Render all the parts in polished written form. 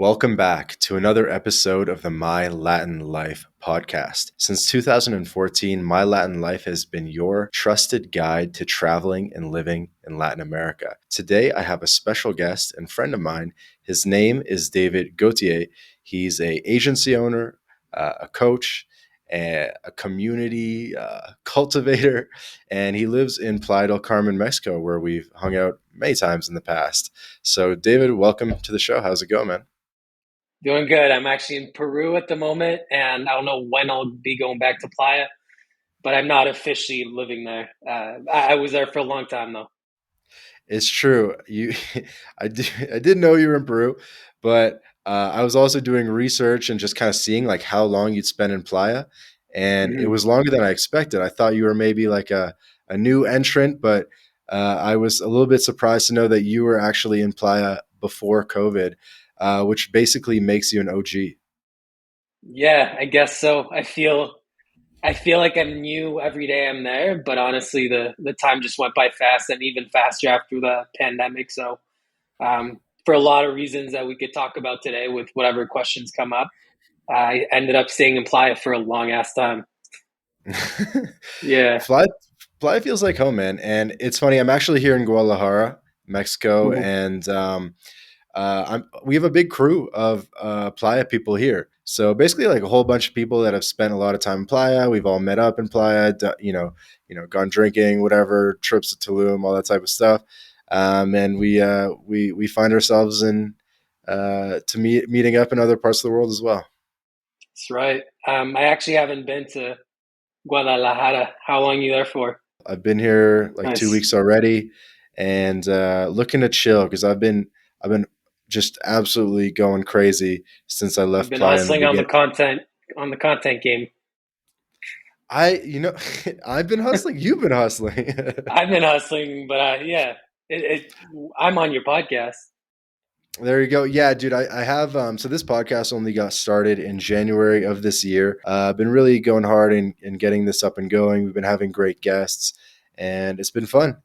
Welcome back to another episode of the My Latin Life podcast. Since 2014, My Latin Life has been your trusted guide to traveling and living in Latin America. Today, I have a special guest and friend of mine. His name is David Gauthier. He's an agency owner, a coach, a community cultivator, and he lives in Playa del Carmen, Mexico, where we've hung out many times in the past. So, David, welcome to the show. How's it going, man? Doing good. I'm actually in Peru at the moment, and I don't know when I'll be going back to Playa, but I'm not officially living there. I was there for a long time, though. It's true. I didn't know you were in Peru, but I was also doing research and just kind of seeing like how long you'd spend in Playa, and it Mhm. was longer than I expected. I thought you were maybe like a new entrant, but I was a little bit surprised to know that you were actually in Playa before COVID, which basically makes you an OG. Yeah, I guess so. I feel like I'm new every day I'm there, but honestly, the time just went by fast, and even faster after the pandemic. So, for a lot of reasons that we could talk about today, with whatever questions come up, I ended up staying in Playa for a long ass time. Yeah. Fly Fly feels like home, man. And it's funny. I'm actually here in Guadalajara, Mexico, Mhm. and we have a big crew of Playa people here. So basically, like a whole bunch of people that have spent a lot of time in Playa. We've all met up in Playa, gone drinking, whatever, trips to Tulum, all that type of stuff. And we find ourselves in meeting up in other parts of the world as well. That's right. I actually haven't been to Guadalajara. How long are you there for? I've been here like two Nice. weeks already, and looking to chill because I've been just absolutely going crazy since I You've left been Playa in the hustling beginning. on the content game. You know, I've been hustling. You've been hustling. I've been hustling, but yeah, it I'm on your podcast. There you go. Yeah, dude, I have. So this podcast only got started in January of this year. I've been really going hard in getting this up and going. We've been having great guests, and it's been fun.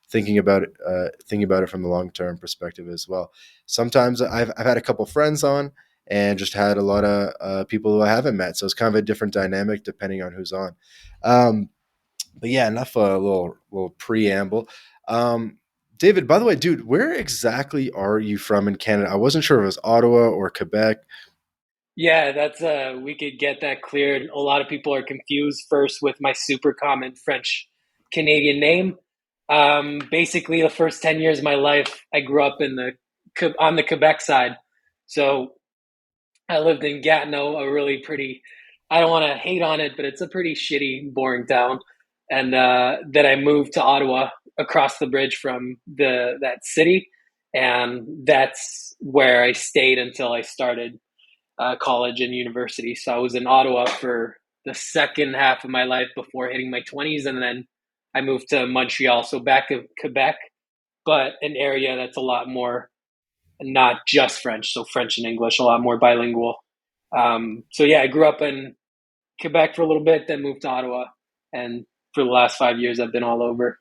Thinking about it from the long term perspective as well. Sometimes I've had a couple friends on, and just had a lot of people who I haven't met. So it's kind of a different dynamic depending on who's on. Um, but yeah, enough a little preamble. Um, David, by the way, dude, where exactly are you from in Canada? I wasn't sure if it was Ottawa or Quebec. Yeah, that's we could get that cleared. A lot of people are confused first with my super common French Canadian name. Basically, the first 10 years of my life, I grew up on the Quebec side. So I lived in Gatineau, a really pretty, I don't want to hate on it, but it's a pretty shitty, boring town. And then I moved to Ottawa, across the bridge from that city. And that's where I stayed until I started college and university. So I was in Ottawa for the second half of my life before hitting my 20s. And then I moved to Montreal, so back of Quebec, but an area that's a lot more not just French, so French and English, a lot more bilingual. So yeah, I grew up in Quebec for a little bit, then moved to Ottawa, and for the last 5 years, I've been all over.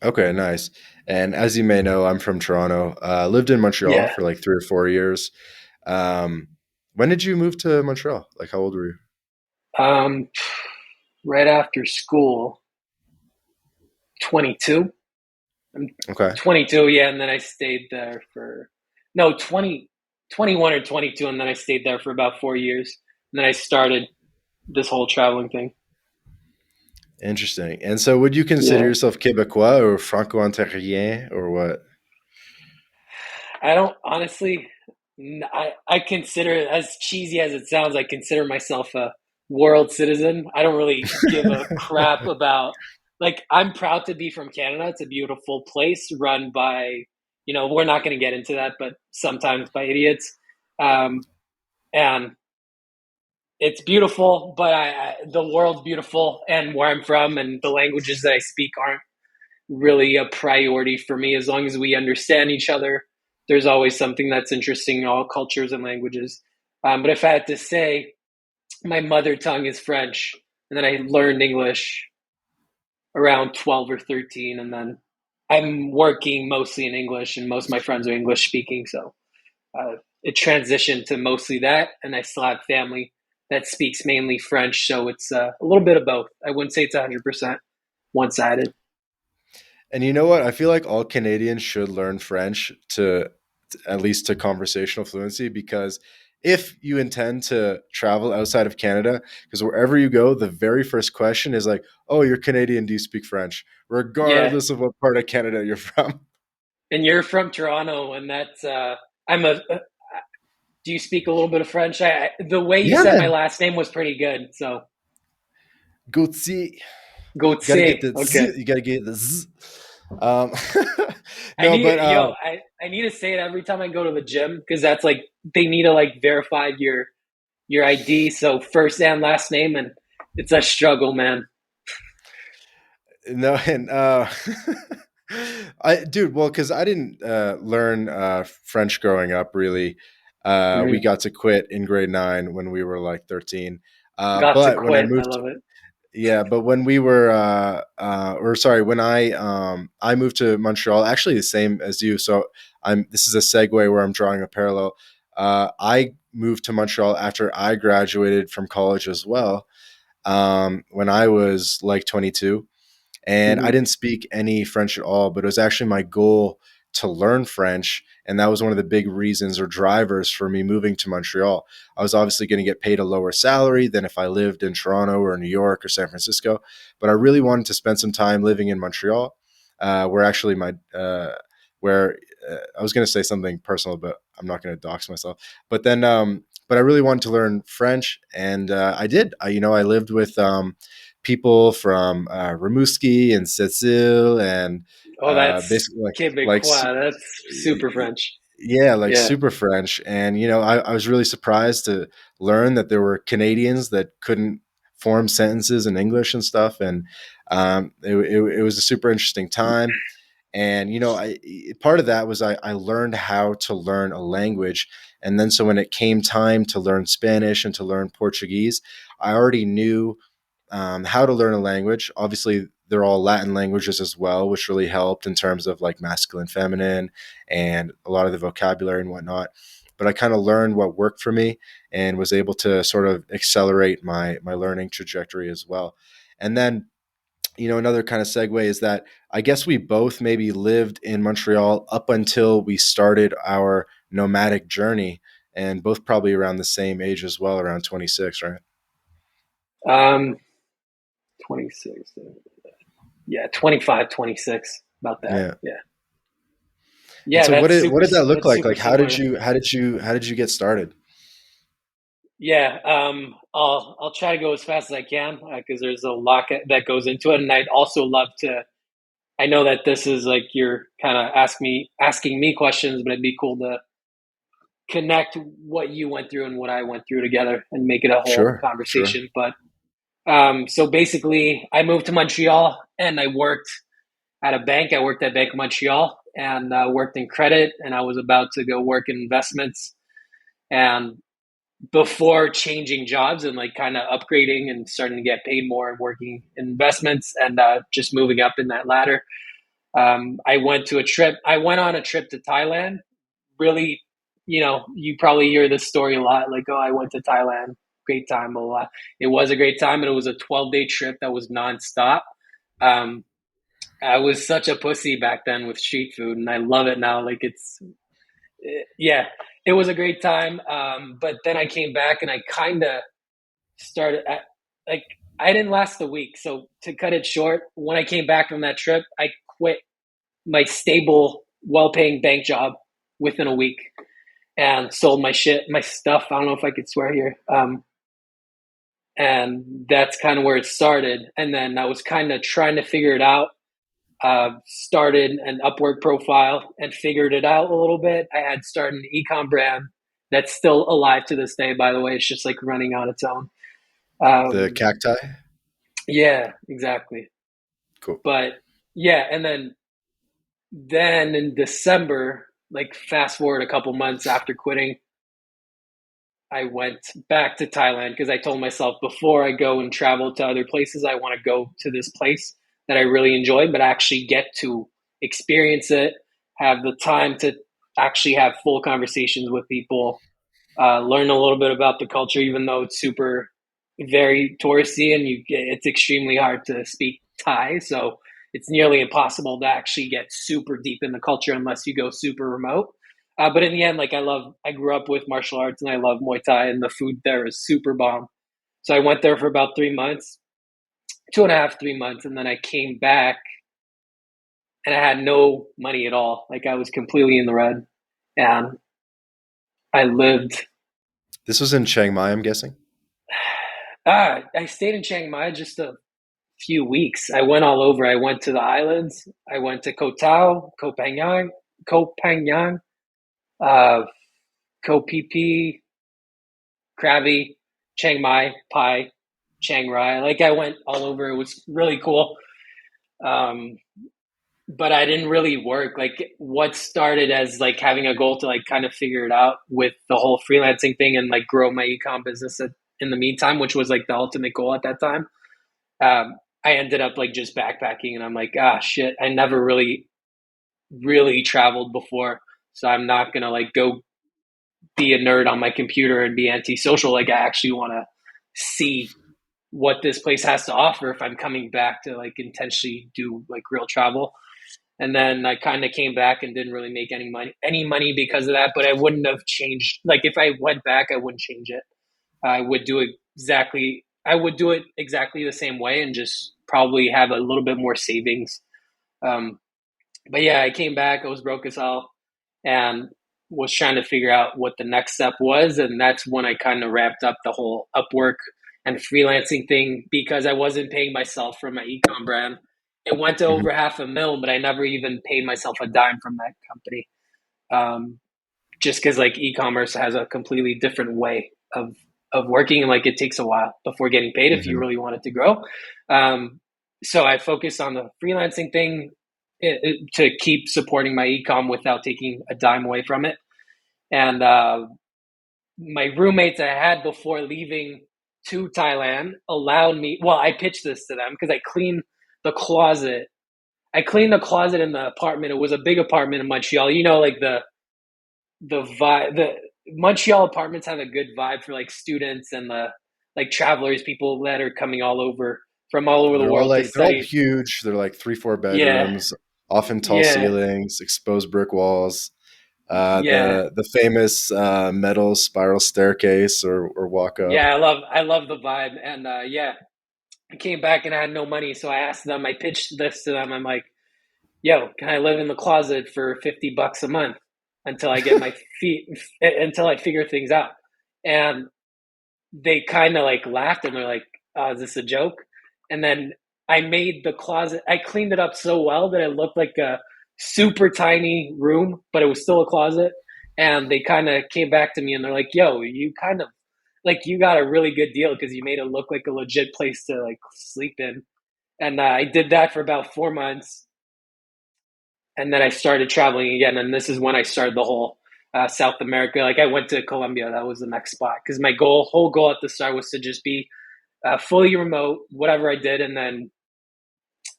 Okay, nice. And as you may know, I'm from Toronto. Lived in Montreal Yeah, for like 3 or 4 years. Um, when did you move to Montreal? Like, how old were you? um, right after school, 22. I'm Okay, 22, yeah, and then I stayed there for no 21 or 22, and then I stayed there for about 4 years, and then I started this whole traveling thing. interesting. And so, would you consider Yeah, yourself Quebecois or Franco-Ontarien or what? I don't honestly. I consider it, as cheesy as it sounds, I consider myself a world citizen. I don't really give a crap about, like, I'm proud to be from Canada. It's a beautiful place run by, we're not going to get into that, but sometimes by idiots. Um, and it's beautiful, but the world's beautiful, and where I'm from and the languages that I speak aren't really a priority for me. As long as we understand each other, there's always something that's interesting in all cultures and languages. But if I had to say, my mother tongue is French, and then I learned English around 12 or 13, and then I'm working mostly in English, and most of my friends are English speaking. So it transitioned to mostly that, and I still have family that speaks mainly French. So it's a little bit of both. I wouldn't say it's 100% one sided. And you know what? I feel like all Canadians should learn French to at least to conversational fluency, because if you intend to travel outside of Canada, because wherever you go, the very first question is like, "Oh, you're Canadian. Do you speak French?" Yeah, Regardless of what part of Canada you're from. and you're from Toronto, and that's I'm a. Do you speak a little bit of French? The way you Yeah, said my man. last name was pretty good. So Gauthier. You got to get Gauthier. the Okay. z. You got to get the z. Um, I no, but need yo, I need to say it every time I go to the gym because that's like they need to like verify your ID. So first and last name, and it's a struggle, man. no, and I, dude, well, because I didn't learn French growing up. Really, we Mm-hmm. got to quit in grade 9 when we were like 13. Got to But when I quit. I moved, love it. yeah, but when we were, or sorry, when I moved to Montreal, actually the same as you. So I'm. This is a segue where I'm drawing a parallel. I moved to Montreal after I graduated from college as well. When I was like 22, and I Mm-hmm. didn't speak any French at all, but it was actually my goal to learn French. And that was one of the big reasons or drivers for me moving to Montreal. I was obviously going to get paid a lower salary than if I lived in Toronto or New York or San Francisco, but I really wanted to spend some time living in Montreal, where actually where I was going to say something personal, but I'm not going to dox myself. But I really wanted to learn French, and I did. I lived with people from Rimouski and Sept-Îles, and Oh, that's basically like Quebecois. That's super French. yeah, like Yeah. super French. And I was really surprised to learn that there were Canadians that couldn't form sentences in English and stuff. And it was a super interesting time. And I part of that was I learned how to learn a language, and then so when it came time to learn Spanish and to learn Portuguese, I already knew how to learn a language. Obviously, they're all Latin languages as well, which really helped in terms of like masculine, feminine, and a lot of the vocabulary and whatnot. But I kind of learned what worked for me and was able to sort of accelerate my learning trajectory as well. And then another kind of segue is that I guess we both maybe lived in Montreal up until we started our nomadic journey, and both probably around the same age as well, around 26, right? Um, 26. Yeah, 25, 26. About that. Yeah. Yeah. And Yeah, so what did that look that's like? super Like similar. how did you get started? Yeah, I'll try to go as fast as I can because there's a lot that goes into it, and I'd also love to. I know that this is like you're kind of asking me questions, but it'd be cool to connect what you went through and what I went through together and make it a whole Sure, sure. conversation. But so basically, I moved to Montreal and I worked at a bank. I worked at Bank of Montreal and worked in credit, and I was about to go work in investments. And before changing jobs and like kind of upgrading and starting to get paid more and working in investments and just moving up in that ladder, I went to a trip. I went on a trip to Thailand. Really, you probably hear this story a lot. Like, oh, I went to Thailand, great time, blah, blah, blah. It was a great time, and it was a 12-day trip that was nonstop. Um, I was such a pussy back then with street food, and I love it now. Like yeah, it was a great time. But then I came back and I kind of started like I didn't last a week. So to cut it short, when I came back from that trip, I quit my stable, well-paying bank job within a week and sold my shit, my stuff. I don't know if I could swear here. And that's kind of where it started. And then I was kind of trying to figure it out. Started an Upwork profile and figured it out a little bit. I had started an ecom brand that's still alive to this day, by the way. It's just like running on its own. The Um, cacti? yeah, exactly. Cool. But yeah, and then in December, like fast forward a couple months after quitting, I went back to Thailand because I told myself before I go and travel to other places, I want to go to this place that I really enjoy, but actually get to experience it, have the time to actually have full conversations with people, learn a little bit about the culture, even though it's super very touristy and it's extremely hard to speak Thai. So it's nearly impossible to actually get super deep in the culture unless you go super remote. But in the end, like I grew up with martial arts and I love Muay Thai, and the food there is super bomb. So I went there for about 3 months, 2.5, 3 months, and then I came back and I had no money at all. Like I was completely in the red, and I lived. This was in Chiang Mai, I'm guessing. I stayed in Chiang Mai just a few weeks. I went all over. I went to the islands. I went to Koh Tao, Koh Phangan, Koh Phangan, uh, Koh Phi Phi, Krabi, Chiang Mai, Pai, Chiang Rai. Like I went all over. It was really cool. Um, but I didn't really work. Like what started as like having a goal to like kind of figure it out with the whole freelancing thing and like grow my ecom business in the meantime, which was like the ultimate goal at that time. Um, I ended up like just backpacking, and I'm like, ah, shit. I never really traveled before, so I'm not gonna like go be a nerd on my computer and be antisocial. Like I actually want to see what this place has to offer if I'm coming back to like intentionally do like real travel. And then I kind of came back and didn't really make any money because of that. But I wouldn't have changed. Like if I went back, I wouldn't change it. I would do it exactly. I would do it exactly the same way and just probably have a little bit more savings. Um, but yeah, I came back. I was broke as hell and was trying to figure out what the next step was. And that's when I kind of wrapped up the whole Upwork and freelancing thing because I wasn't paying myself for my ecom brand. It went to Hmm. over 500,000, but I never even paid myself a dime from that company. Um, just because like e-commerce has a completely different way of working, and like it takes a while before getting paid if you Hmm. really want it to grow. So I focused on the freelancing thing to keep supporting my ecom without taking a dime away from it. And my roommates I had before leaving to Thailand allowed me. Well, I pitched this to them because the closet. I cleaned the closet in the apartment. It was a big apartment in Montreal. You know, like the vibe. The Montreal apartments have a good vibe for like students and the like travelers, people that are coming from all over the world to They're all study. huge. They're like 3, 4 Yeah, bedrooms, often tall yeah, ceilings, exposed brick walls. yeah, The famous metal spiral staircase or walk up. yeah. I love the vibe, and yeah, I came back and I had no money, so I asked them. I pitched this to them. I'm like, "Yo, can I live in the closet for $50 a month until I get my feet until I figure things out?" And they kind of like laughed and they're like, "Is this a joke?" And then I made the closet. I cleaned it up so well that it looked like a super tiny room, but it was still a closet. And they kind of came back to me and they're like, "Yo, you kind of like you got a really good deal because you made it look like a legit place to like sleep in." And I did that for about 4 months, and then I started traveling again. And this is when I started the whole South America. Like I went to Colombia. That was the next spot because my whole goal at the start was to just be fully remote, whatever I did, and then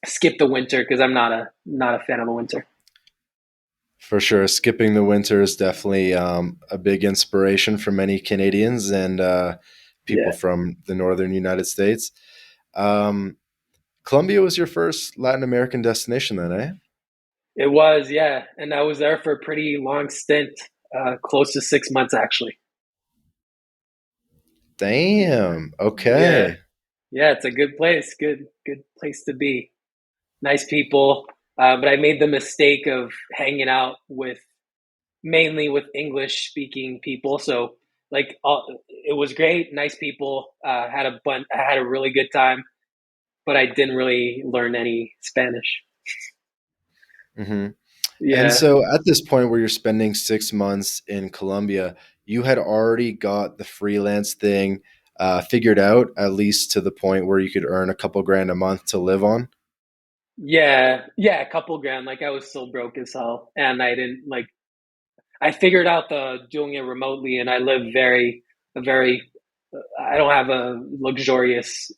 skip the winter because I'm not a fan of the winter. For sure. Skipping the winter is definitely a big inspiration for many Canadians and people Yeah, from the northern United States. Um, Colombia was your first Latin American destination, then, eh? it was. Yeah, and I was there for a pretty long stint, close to 6 months actually. Damn. Yeah, Okay. yeah, it's a good place. Good place to be. Nice people. But I made the mistake of hanging out with mainly with English speaking people. So it was great, nice people. I had a really good time, but I didn't really learn any Spanish. Hmm. And Yeah, so at this point where you're spending 6 months in Colombia, you had already got the freelance thing figured out, at least to the point where you could earn a couple grand a month to live on. yeah, a couple grand. Like I was still broke as hell, and I didn't like. I figured out the doing it remotely, and I live a very. I don't have a luxurious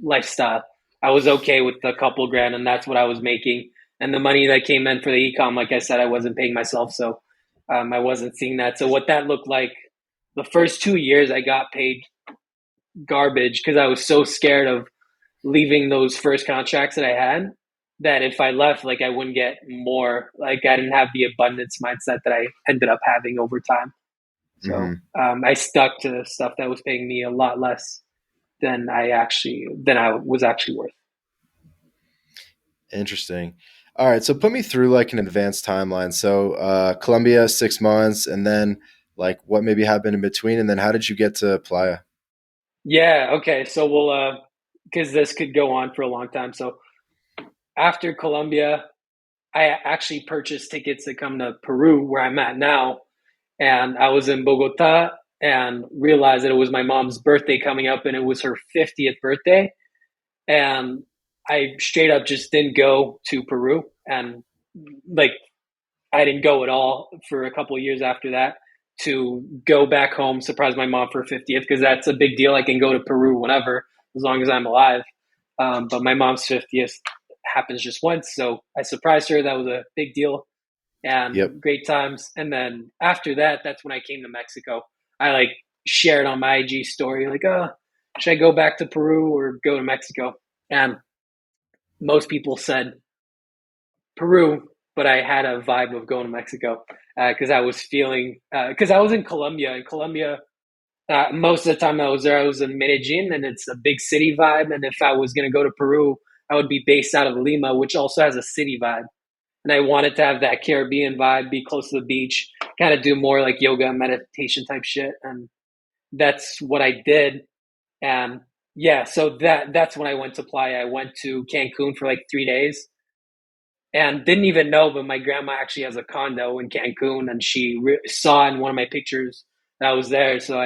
lifestyle. I was okay with the couple grand, and that's what I was making. and the money that came in for the ecom, like I said, I wasn't paying myself, so I wasn't seeing that. So what that looked like, the first 2 years, I got paid garbage because I was so scared of leaving those first contracts that I had, that if I left, like I wouldn't get more. Like I didn't have the abundance mindset that I ended up having over time. So Hmm. I stuck to stuff that was paying me a lot less than I was actually worth. Interesting. All right, so put me through like an advanced timeline. So Colombia, 6 months, and then like what maybe happened in between, and then how did you get to Playa? Yeah. Okay. So we'll because this could go on for a long time. So after Colombia, I actually purchased tickets to come to Peru, where I'm at now, and I was in Bogota and realized that it was my mom's birthday coming up, and it was her 50th birthday, and I straight up just didn't go to Peru, and like I didn't go at all for a couple of years after that to go back home, surprise my mom for her 50th, because that's a big deal. I can go to Peru whenever, as long as I'm alive. But my mom's 50th happens just once. So I surprised her. That was a big deal Yep. and great times. And then after that, that's when I came to Mexico. I like shared on my IG story, like, oh, should I go back to Peru or go to Mexico? And most people said Peru, but I had a vibe of going to Mexico because I was feeling because I was in Colombia. In Colombia, most of the time I was there, I was in Medellin, and it's a big city vibe. And if I was going to go to Peru, I would be based out of Lima, which also has a city vibe. And I wanted to have that Caribbean vibe, be close to the beach, kind of do more like yoga and meditation type shit. And that's what I did. And yeah, so that's when I went to Playa. I went to Cancun for like 3 days and didn't even know, but my grandma actually has a condo in Cancun, and she saw in one of my pictures that I was there, so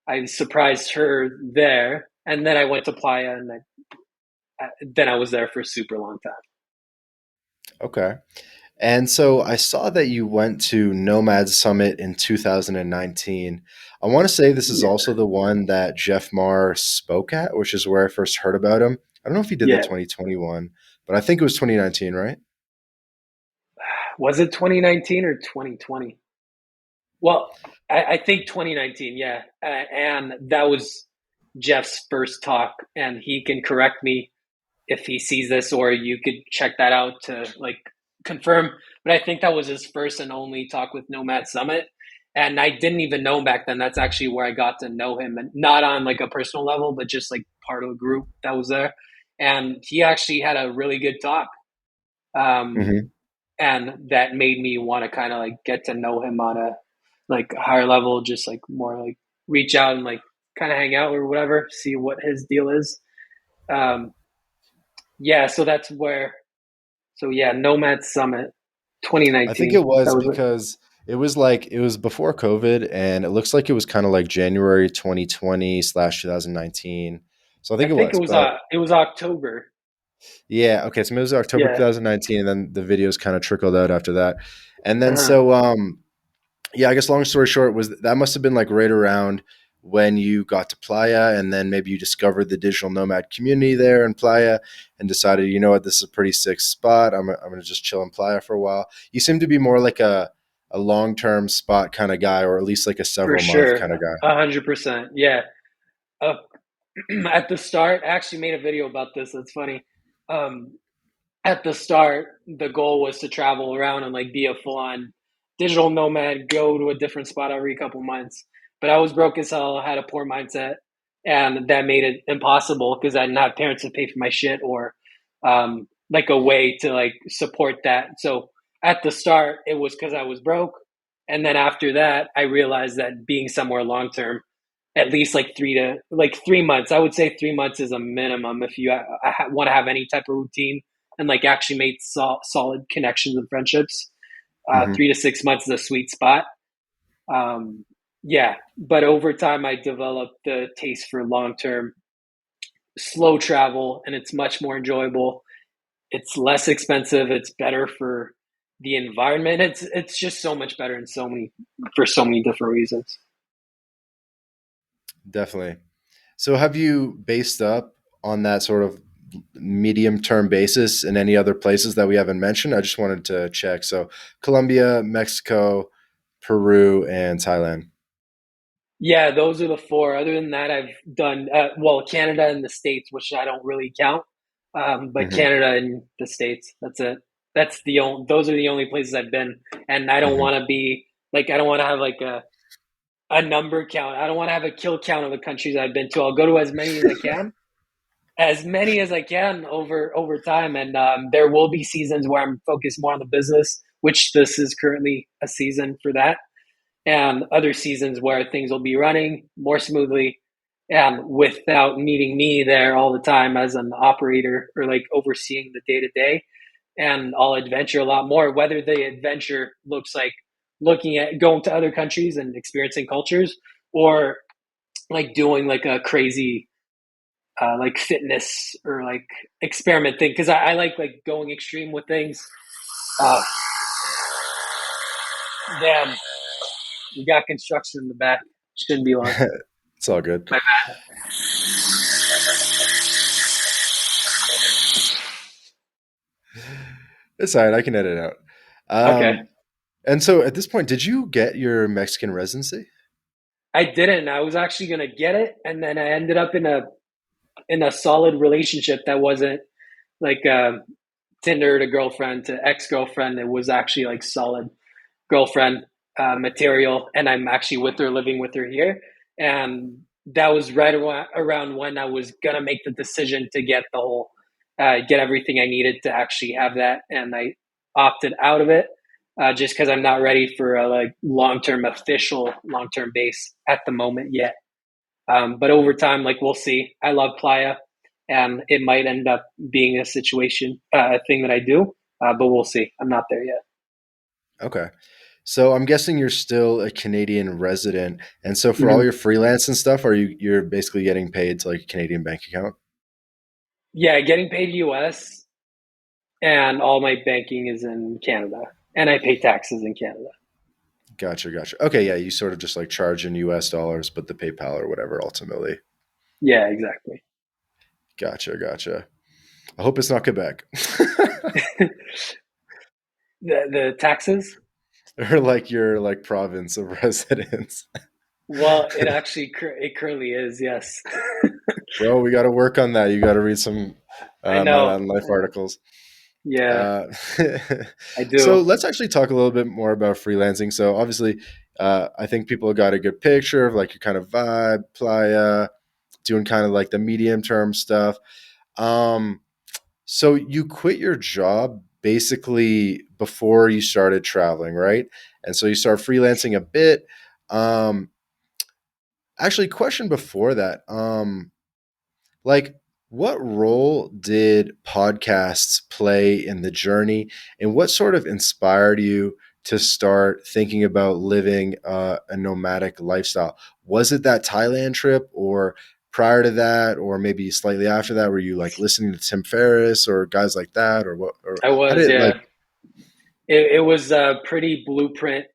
I surprised her there, and then I went to Playa, and then I was there for a super long time. Okay. And so I saw that you went to Nomad Summit in 2019. I want to say this is Yeah, also the one that Jeff Marr spoke at, which is where I first heard about him. I don't know if he did the yeah. 2021, but I think it was 2019, right? Was it 2019 or 2020? Well, I think 2019. Yeah, and that was Jeff's first talk, and he can correct me if he sees this, or you could check that out to like confirm. But I think that was his first and only talk with Nomad Summit. And I didn't even know him back then. That's actually where I got to know him, and not on like a personal level, but just like part of a group that was there. And he actually had a really good talk. Um, Hmm. and that made me want to kind of like get to know him on a like higher level, just like more like reach out and like kind of hang out or whatever, see what his deal is. Um, yeah, so that's where so yeah, Nomad Summit I think 2019. it That was was it. because it was before COVID, and it looks like it was kind of like January 2020 slash 2019. So I I think it think was, but it was October. yeah, okay. So it was October Yeah. 2019, and then the videos kind of trickled out after that. And then Uh-huh. yeah, I guess long story short was that must have been like right around when you got to Playa, and then maybe you discovered the digital nomad community there in Playa and decided, you know what, this is a pretty sick spot. I'm gonna just chill in Playa for a while. You seem to be more like a long term spot kind of guy, or at least like a For several month kind sure. of guy. 100%. Yeah. Uh, at the start, I actually made a video about this. That's funny. Um, at the start, the goal was to travel around and like be a full on digital nomad, go to a different spot every couple months. But I was broke as hell, had a poor mindset, and that made it impossible because I didn't have parents to pay for my shit or like a way to like support that. So at the start, it was because I was broke, and then after that, I realized that being somewhere long term, at least like 3 months. I would say 3 months is a minimum if you want to have any type of routine and like actually made solid connections and friendships. Hmm. 3 to 6 months is a sweet spot. Um, yeah, but over time, I developed the taste for long term, slow travel, and it's much more enjoyable. It's less expensive. It's better for the environment. It's just so much better in so many for so many different reasons. Definitely. So have you based up on that sort of medium term basis in any other places that we haven't mentioned? I just wanted to check. So Colombia, Mexico, Peru, and Thailand. Yeah, those are the four. Other than that, I've done well, Canada and the States, which I don't really count. But Hmm. Canada and the States, that's it. That's the only. Those are the only places I've been, and I don't Hmm. want to be like I don't want to have like a number count. I don't want to have a kill count of the countries I've been to. I'll go to as many as I can over time, and there will be seasons where I'm focused more on the business, which this is currently a season for that, and other seasons where things will be running more smoothly and without needing me there all the time as an operator or like overseeing the day to day. And I'll adventure a lot more, whether the adventure looks like looking at going to other countries and experiencing cultures, or like doing like a crazy like fitness or like experiment thing, because I like going extreme with things. uh, Damn, we got construction in the back, shouldn't be long. It's all good. My It's all right. I can edit it out. bad. Okay. And so at this point, did you get your Mexican residency? I didn't. I was actually gonna get it, and then I ended up in a solid relationship that wasn't like Tinder to girlfriend to ex girlfriend. It was actually like solid girlfriend material, and I'm actually with her, living with her here. And that was right around when I was gonna make the decision to get the whole get everything I needed to actually have that, and I opted out of it just because I'm not ready for a like long term base at the moment yet. But over time, like we'll see. I love Playa, and it might end up being a situation, a thing that I do. But we'll see. I'm not there yet. Okay. So I'm guessing you're still a Canadian resident, and so for all Mm-hmm. your freelance and stuff, you're basically getting paid to like a Canadian bank account? Yeah, getting paid US, and all my banking is in Canada, and I pay taxes in Canada. Gotcha, gotcha. Okay, yeah, you sort of just like charge in US dollars, but the PayPal or whatever ultimately. Yeah, exactly. Gotcha, gotcha. I hope it's not Quebec. The taxes. Or like your like province of residence. Well, it currently is. Yes, Bro, we got to work on that. You got to read some I My know. Latin Life articles. Yeah, Uh, I so do. let's actually talk a little bit more about freelancing. So obviously, I think people got a good picture of like your kind of vibe, playa, doing kind of like the medium term stuff. Um, so you quit your job basically before you started traveling, right? And so you start freelancing a bit. Um, Actually, question before that. Like, what role did podcasts play in the journey, and what sort of inspired you to start thinking about living a nomadic lifestyle? Was it that Thailand trip, or prior to that, or maybe slightly after that? Were you like listening to Tim Ferriss or guys like that, or what? Or I how was. did it like? Yeah, it was a pretty blueprint.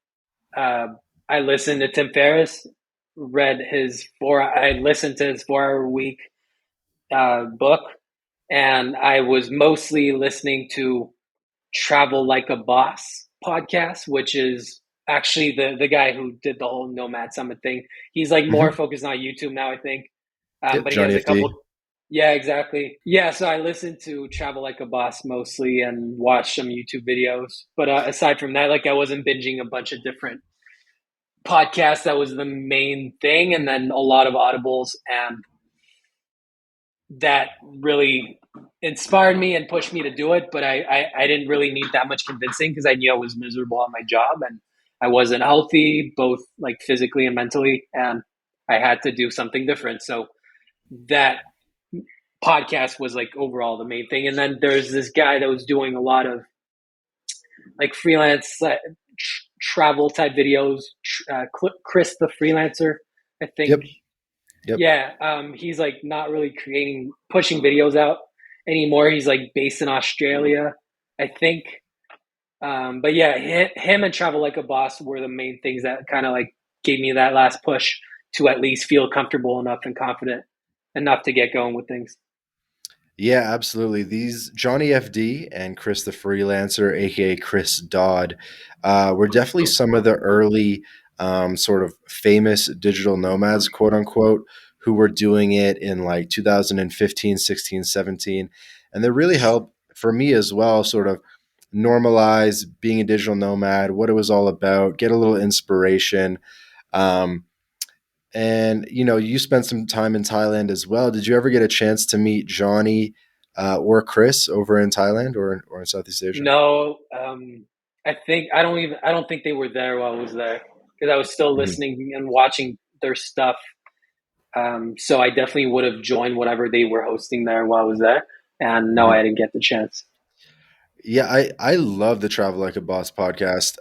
Uh, I listened to Tim Ferriss, read his four. I listened to his 4 hour week book, and I was mostly listening to Travel Like a Boss podcast, which is actually the guy who did the whole Nomad Summit thing. He's like more Mhm. focused on YouTube now, I think. Yep, But he has Johnny a FD. couple. Yeah, exactly. Yeah, so I listened to Travel Like a Boss mostly and watched some YouTube videos. But aside from that, like I wasn't binging a bunch of different podcasts. That was the main thing, and then a lot of audibles, and that really inspired me and pushed me to do it. But I didn't really need that much convincing because I knew I was miserable at my job and I wasn't healthy, both like physically and mentally, and I had to do something different. So that podcast was like overall the main thing. And then there's this guy that was doing a lot of like freelance travel type videos, Chris the Freelancer, I think. Yep, yep. Yeah, he's like not really pushing videos out anymore. He's like based in Australia, I think. But yeah, him and Travel Like a Boss were the main things that kind of like gave me that last push to at least feel comfortable enough and confident enough to get going with things. Yeah, absolutely. These Johnny FD and Chris the Freelancer, aka Chris Dodd, were definitely some of the early sort of famous digital nomads, quote unquote, who were doing it in like 2015, 16, 17. And they really helped for me as well, sort of normalize being a digital nomad, what it was all about, get a little inspiration. Um, and you spent some time in Thailand as well. Did you ever get a chance to meet Johnny or Chris over in Thailand or in Southeast Asia? No, I don't think they were there while I was there because I was still Mhm, listening and watching their stuff. So I definitely would have joined whatever they were hosting there while I was there. And no, I mhm. didn't get the chance. Yeah, I love the Travel Like a Boss podcast.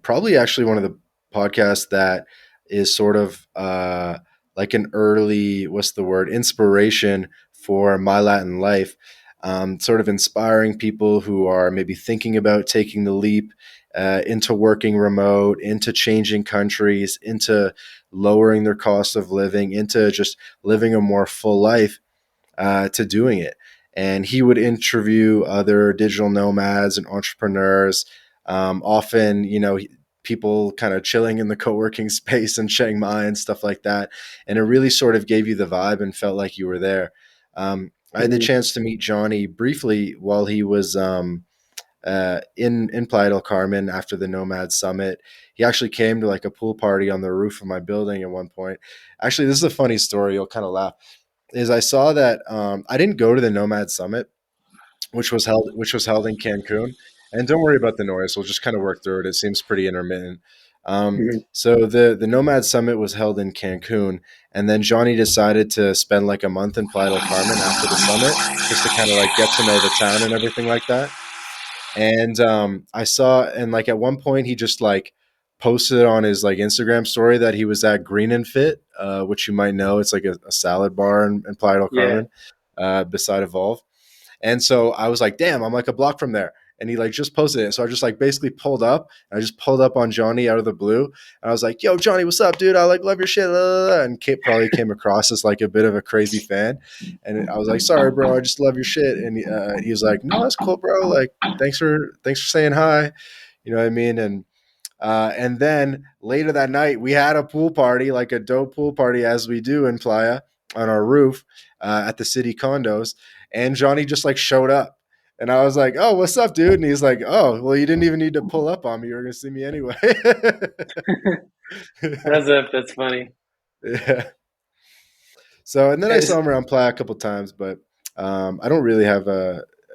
Probably actually one of the podcasts that is sort of like an early, what's the word, inspiration for my Latin life. Sort of inspiring people who are maybe thinking about taking the leap into working remote, into changing countries, into lowering their cost of living, into just living a more full life to doing it. And he would interview other digital nomads and entrepreneurs. Often, people kind of chilling in the co-working space in Chiang Mai and stuff like that. And it really sort of gave you the vibe and felt like you were there. I had the Mhm. chance to meet Johnny briefly while he was in Playa del Carmen after the Nomad Summit. He actually came to like a pool party on the roof of my building at one point. Actually, this is a funny story. You'll kind of laugh is I saw that I didn't go to the Nomad Summit, which was held in Cancun. And don't worry about the noise; we'll just kind of work through it. It seems pretty intermittent. Mhm. So the Nomad Summit was held in Cancun, and then Johnny decided to spend like a month in Playa del Carmen after the summit, just to kind of like get to know the town and everything like that. And I saw, and like at one point, he just like posted on his like Instagram story that he was at Green and Fit, which you might know. It's like a salad bar in Playa del Yeah. Carmen, beside Evolve. And so I was like, damn, I'm like a block from there. And he like just posted it. So I just like basically pulled up. I just pulled up on Johnny out of the blue. And I was like, yo, Johnny, what's up, dude? I like love your shit. Blah, blah, blah. And Kate probably came across as like a bit of a crazy fan. And I was like, sorry, bro, I just love your shit. And he was like, no, that's cool, bro. Like, thanks for saying hi. You know what I mean? And then later that night, we had a pool party, like a dope pool party, as we do in Playa on our roof at the city condos. And Johnny just like showed up. And I was like, oh, what's up, dude? And he's like, oh, well, you didn't even need to pull up on me. You were going to see me anyway. That's funny. Yeah. So, and then I Is saw him around Playa a couple times, but I don't really have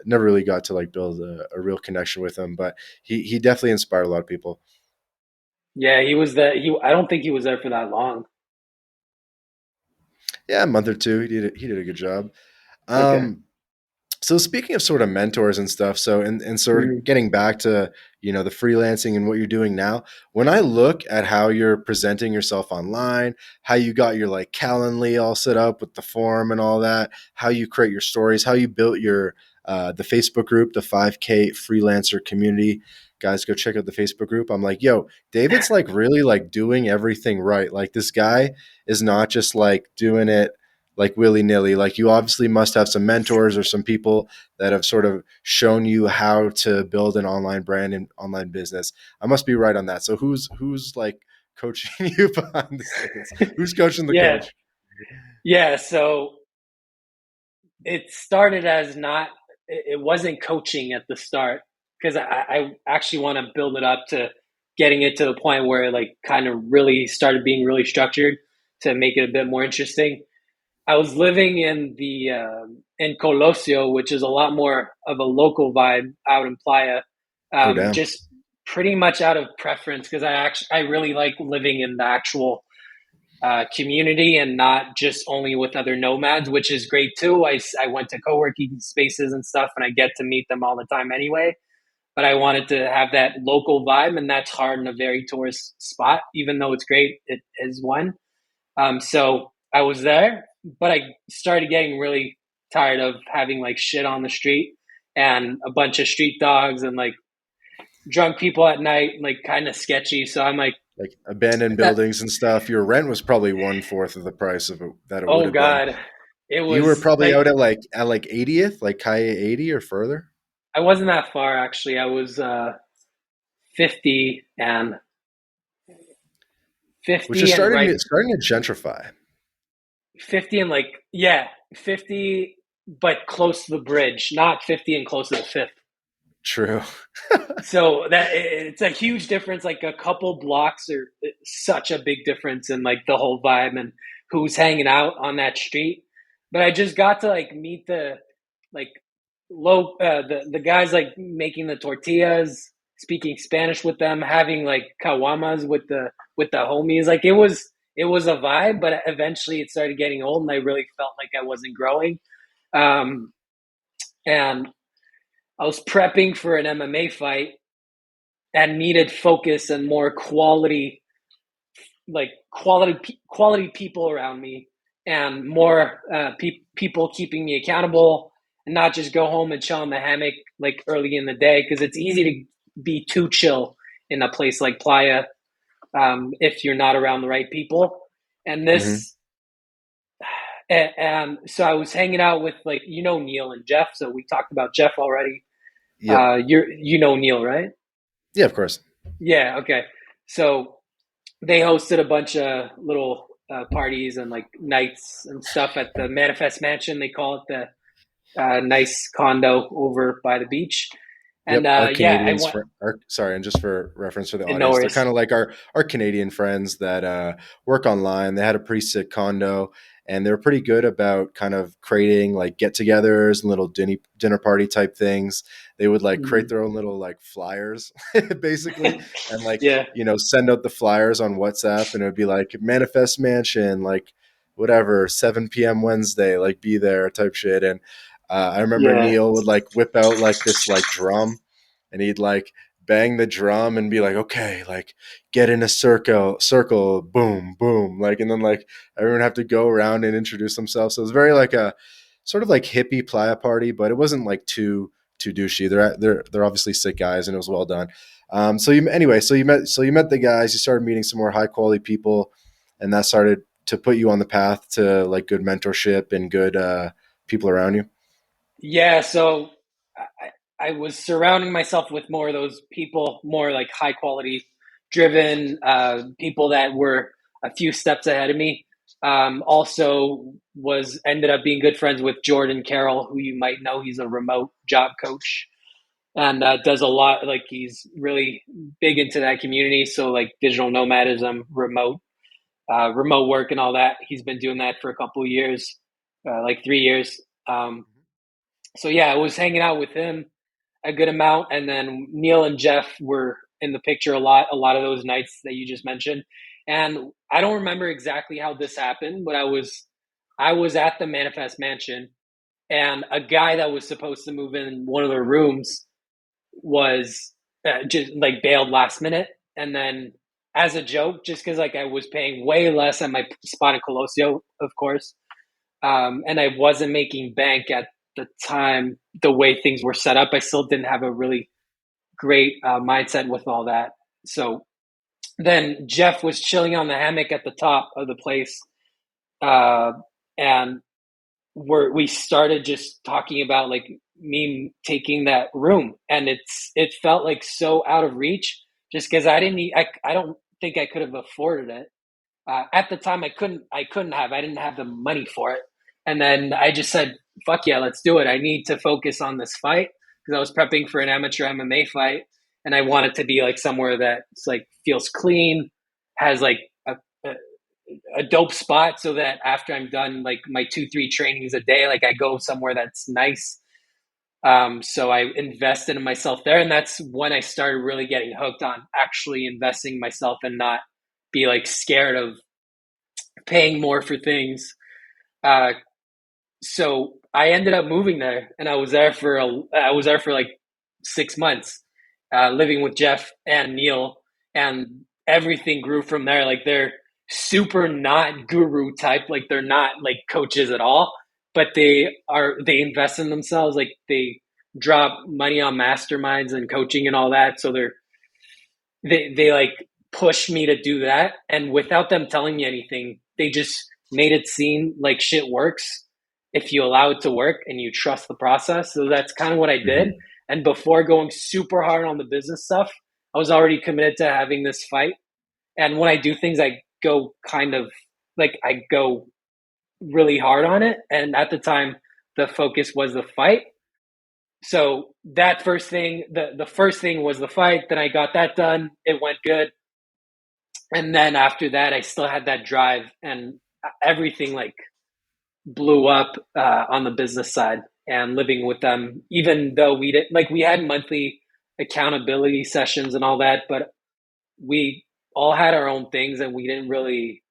never really got to like build a real connection with him. But he definitely inspired a lot of people. Yeah, he was there. I don't think he was there for that long. Yeah, a month or two. He did a good job. Okay. Um, so speaking of sort of mentors and stuff, so and sort of Mhm. getting back to the freelancing and what you're doing now, when I look at how you're presenting yourself online, how you got your like Calendly all set up with the form and all that, how you create your stories, how you built your the Facebook group, the 5K freelancer community. Guys, go check out the Facebook group. I'm like, yo, David's like really like doing everything right. Like this guy is not just like doing it like willy nilly. Like you obviously must have some mentors or some people that have sort of shown you how to build an online brand and online business. I must be right on that. So who's like coaching you behind the scenes? Who's coaching the Yeah. coach? Yeah. So it started as not, it wasn't coaching at the start because I actually want to build it up to getting it to the point where it like kind of really started being really structured to make it a bit more interesting. I was living in Colosio, which is a lot more of a local vibe out in Playa, Oh damn. just pretty much out of preference because I really like living in the actual community and not just only with other nomads, which is great too. I went to co-working spaces and stuff, and I get to meet them all the time anyway. But I wanted to have that local vibe, and that's hard in a very tourist spot. Even though it's great, it is one. So I was there, but I started getting really tired of having like shit on the street and a bunch of street dogs and like drunk people at night, like kind of sketchy. So I'm like, Like abandoned that, buildings and stuff. Your rent was probably 1/4 of the price of that it would oh have been. God. It You were was probably like out at like 80th, like Kaye 80 or further. I wasn't that far actually. I was 50 and Which is 50 and right starting to gentrify. 50 and like yeah, 50 but close to the bridge, not 50 and close to the fifth. True. So that it's a huge difference. Like a couple blocks are such a big difference in like the whole vibe and who's hanging out on that street. But I just got to like meet the like the guys like making the tortillas, speaking Spanish with them, having like kawamas with the homies. Like it was a vibe, but eventually it started getting old, and I really felt like I wasn't growing. Um, and I was prepping for an MMA fight and needed focus and more quality, like quality people around me, and more people keeping me accountable, and not just go home and chill in the hammock like early in the day, because it's easy to be too chill in a place like Playa, if you're not around the right people. And Hmm. this and so I was hanging out with like Neil and Jeff. So we talked about Jeff already. Yep. You know Neil, right? Yeah, of course. Yeah. Okay. So they hosted a bunch of little parties and like nights and stuff at the Manifest Mansion. They call it the nice condo over by the beach. And Yep, our yeah, I Canadians went. for our sorry, and just for reference for the No audience, they're worries. kind of like our Canadian friends that work online. They had a pretty sick condo, and they're pretty good about kind of creating like get-togethers and little dinner party type things. They would like create Mhm. their own little like flyers, basically, and like Yeah, send out the flyers on WhatsApp, and it would be like Manifest Mansion, like whatever 7 p.m. Wednesday, like be there type shit. And I remember yeah, Neil would like whip out like this like drum, and he'd like bang the drum and be like, okay, like get in a circle, boom, boom, like, and then like everyone have to go around and introduce themselves. So it was very like a sort of like hippie playa party, but it wasn't like too douchey. They're obviously sick guys, and it was well done. So you anyway, so you met the guys, you started meeting some more high quality people, and that started to put you on the path to like good mentorship and good people around you. yeah. So I was surrounding myself with more of those people, more like high quality driven people that were a few steps ahead of me. Also was ended up being good friends with Jordan Carroll, who you might know. He's a remote job coach and does a lot. Like he's really big into that community. So like digital nomadism, remote work, and all that. He's been doing that for a couple of years, like 3 years. So yeah, I was hanging out with him a good amount, and then Neil and Jeff were in the picture a lot. A lot of those nights that you just mentioned, and I don't remember exactly how this happened, but I was at the Manifest Mansion, and a guy that was supposed to move in one of the rooms was just like bailed last minute, and then as a joke, just because like I was paying way less at my spot in Colosio, of course, and I wasn't making bank at the time the way things were set up. I still didn't have a really great mindset with all that. So then Jeff was chilling on the hammock at the top of the place, uh, and we started just talking about like me taking that room, and it felt like so out of reach, just because I don't think I could have afforded it at the time. I didn't have the money for it, and then I just said fuck yeah, let's do it. I need to focus on this fight because I was prepping for an amateur MMA fight, and I want it to be like somewhere that's like feels clean, has like a a dope spot, so that after I'm done like my 2 3 trainings a day, like I go somewhere that's nice. So I invested in myself there, and that's when I started really getting hooked on actually investing in myself and not be like scared of paying more for things. Uh, so I ended up moving there, and I was there for like 6 months, living with Jeff and Neil, and everything grew from there. Like they're super not guru type, like they're not like coaches at all, but they invest in themselves. Like they drop money on masterminds and coaching and all that. So they like pushed me to do that, and without them telling me anything, they just made it seem like shit works, if you allow it to work and you trust the process. So that's kind of what I did. Hmm. And before going super hard on the business stuff, I was already committed to having this fight. And when I do things, I go kind of like I go really hard on it. And at the time, the focus was the fight. So that first thing, the first thing was the fight. Then I got that done. It went good. And then after that, I still had that drive, and everything like blew up on the business side. And living with them, even though we did like we had monthly accountability sessions and all that, but we all had our own things, and we didn't really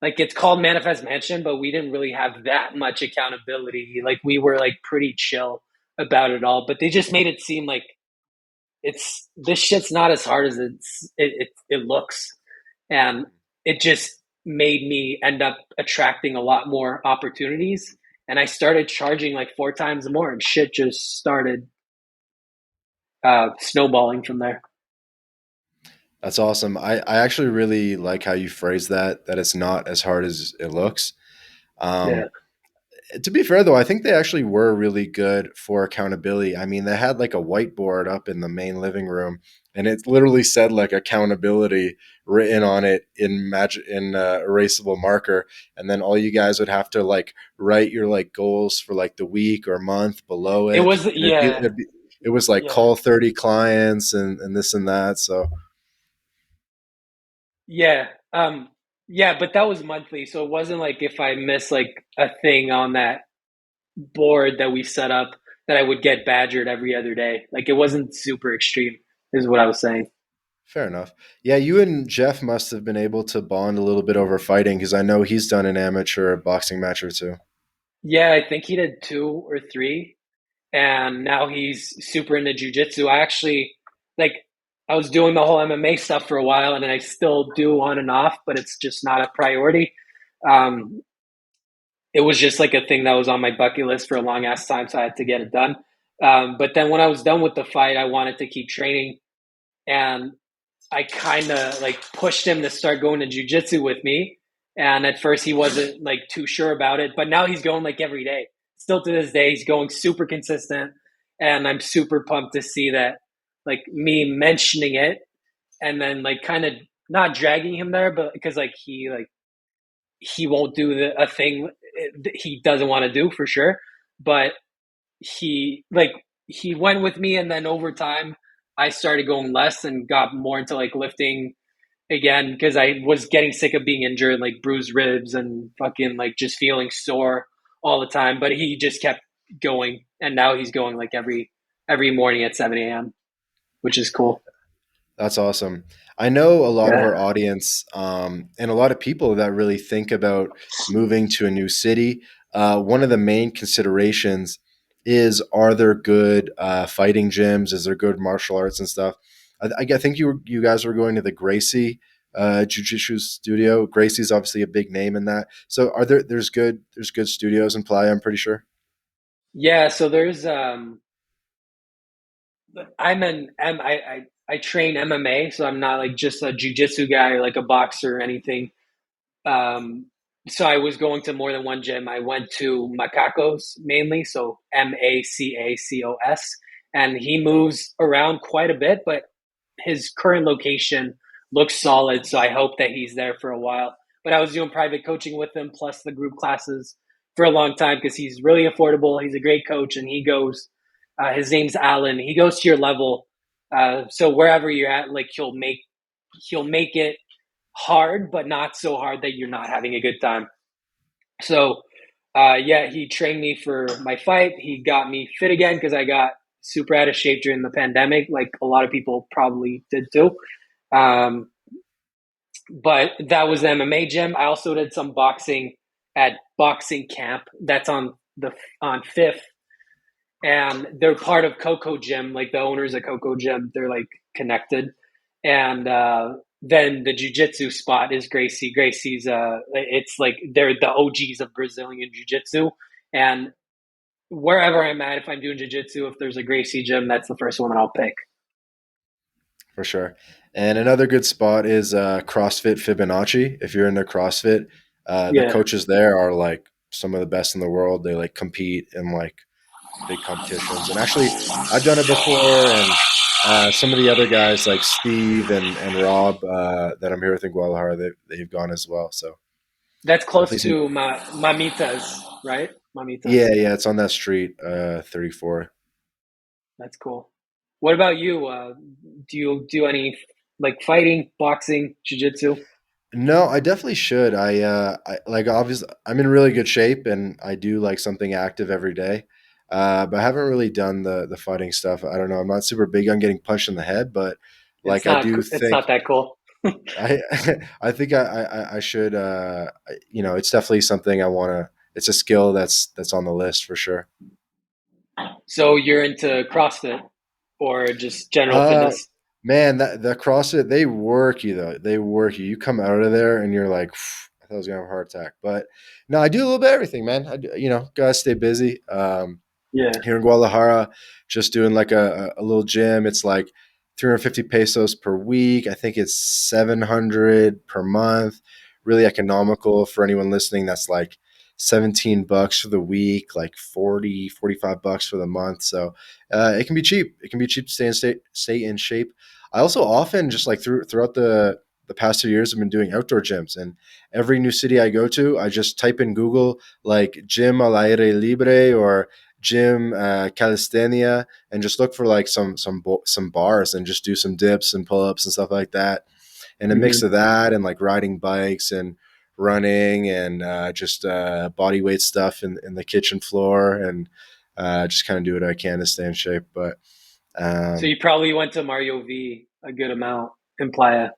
like it's called Manifest Mansion, but we didn't really have that much accountability. Like we were like pretty chill about it all, but they just made it seem like it's this shit's not as hard as it looks, and it just made me end up attracting a lot more opportunities. And I started charging like four times more, and shit just started snowballing from there. That's awesome. I actually really like how you phrase that it's not as hard as it looks. Yeah, Um, to be fair though, I think they actually were really good for accountability. I mean, they had like a whiteboard up in the main living room, and it literally said like accountability written on it in magic in erasable marker, and then all you guys would have to like write your like goals for like the week or month below it it, was. and Yeah, it was like yeah, call 30 clients and this and that. So yeah. Yeah, but that was monthly, so it wasn't like if I miss like a thing on that board that we set up that I would get badgered every other day. Like it wasn't super extreme, is what I was saying. fair enough. Yeah, you and Jeff must have been able to bond a little bit over fighting because I know he's done an amateur boxing match or two. Yeah, I think he did two or three, and now he's super into jujitsu. I actually like I was doing the whole MMA stuff for a while, and I still do on and off, but it's just not a priority. Um, it was just like a thing that was on my bucket list for a long ass time, so I had to get it done. But then when I was done with the fight, I wanted to keep training, and I kind of like pushed him to start going to jujitsu with me. And at first he wasn't like too sure about it, but now he's going like every day. Still to this day, he's going super consistent. And I'm super pumped to see that, like me mentioning it and then like kind of not dragging him there, but because like he won't do a thing he doesn't want to do for sure. But he he went with me, and then over time I started going less and got more into like lifting again because I was getting sick of being injured, like bruised ribs and fucking like just feeling sore all the time. But he just kept going, and now he's going like every morning at 7 a.m., which is cool. That's awesome. I know a lot of our Yeah. audience and a lot of people that really think about moving to a new city. One of the main considerations is, are there good fighting gyms? Is there good martial arts and stuff? I think you guys were going to the Gracie Jiu-Jitsu studio. Gracie's obviously a big name in that. So there's good studios in Playa, I'm pretty sure. Yeah, so there's I'm an I train MMA, so I'm not like just a jujitsu guy or like a boxer or anything. Um, so I was going to more than one gym. I went to Macacos mainly, so Macacos, and he moves around quite a bit, but his current location looks solid. So I hope that he's there for a while. But I was doing private coaching with him plus the group classes for a long time because he's really affordable. He's a great coach, and he goes. His name's Alan. He goes to your level. So wherever you're at, like he'll make it hard, but not so hard that you're not having a good time. So, yeah, he trained me for my fight. He got me fit again because I got super out of shape during the pandemic, like a lot of people probably did too. Um, but that was the MMA gym. I also did some boxing at boxing camp. That's on Fifth, and they're part of Coco Gym. Like the owners of Coco Gym, they're like connected. And then the jiu-jitsu spot is Gracie. Gracie's it's like they're the OGs of Brazilian jiu-jitsu. And wherever I'm at, if I'm doing jiu-jitsu, if there's a Gracie gym, that's the first one that I'll pick. For sure. And another good spot is CrossFit Fibonacci. If you're into CrossFit, the Yeah. coaches there are like some of the best in the world. They like compete in like big competitions. And actually, I've done it before, and some of the other guys like Steve and Rob that I'm here with in Guadalajara, they've gone as well. So That's close definitely some. to Mamitas, right? Mamitas. Yeah, yeah, it's on that street, 34. That's cool. What about you? Do you do any like fighting, boxing, jiu-jitsu? No, I definitely should. I like obviously I'm in really good shape, and I do like something active every day. But I haven't really done the fighting stuff. I don't know. I'm not super big on getting punched in the head, but like I do It's think not that cool. I I think I should. It's definitely something I want to. It's a skill that's on the list for sure. So you're into CrossFit or just general Uh, fitness? Man, that CrossFit, they work you though. They work you. You come out of there and you're like, I thought I was gonna have a heart attack. But no, I do a little bit of everything, man. Gotta stay busy. Yeah. Here in Guadalajara, just doing like a little gym. It's like 350 pesos per week. I think it's 700 per month. Really economical for anyone listening. That's like 17 bucks for the week, like 40, 45 bucks for the month. So it can be cheap. It can be cheap to stay in shape. I also often just like throughout the past 2 years, I've been doing outdoor gyms, and every new city I go to, I just type in Google like gym al aire libre or gym calisthenia, and just look for like some bars and just do some dips and pull-ups and stuff like that, and a mix Hmm. of that and like riding bikes and running and just body weight stuff in the kitchen floor, and just kind of do what I can to stay in shape. But So um, you probably went to Mario V a good amount in Playa.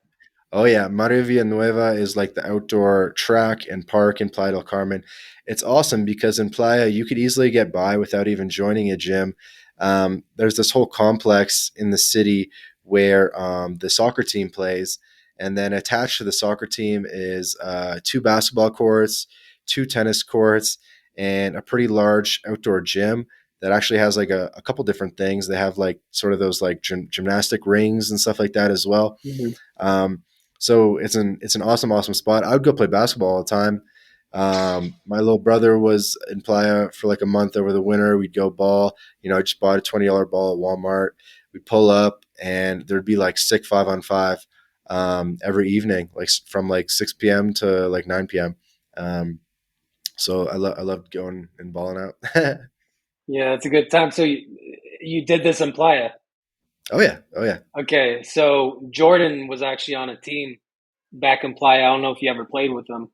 Oh yeah, Maria Villanueva is like the outdoor track and park in Playa del Carmen. It's awesome because in Playa you could easily get by without even joining a gym. There's this whole complex in the city where the soccer team plays, and then attached to the soccer team is two basketball courts, two tennis courts, and a pretty large outdoor gym that actually has like a couple different things. They have like sort of those like gymnastic rings and stuff like that as well. Hmm. Um, so it's an awesome spot. I would go play basketball all the time. My little brother was in Playa for like a month over the winter. We'd go ball. I just bought a $20 ball at Walmart. We'd pull up, and there'd be like sick 5-on-5 every evening, like from like 6 p.m. to like 9 p.m. Um, so I loved going and balling out. Yeah, it's a good time. So you did this in Playa. Oh yeah, oh yeah. Okay, so Jordan was actually on a team back in Playa. I don't know if you ever played with him,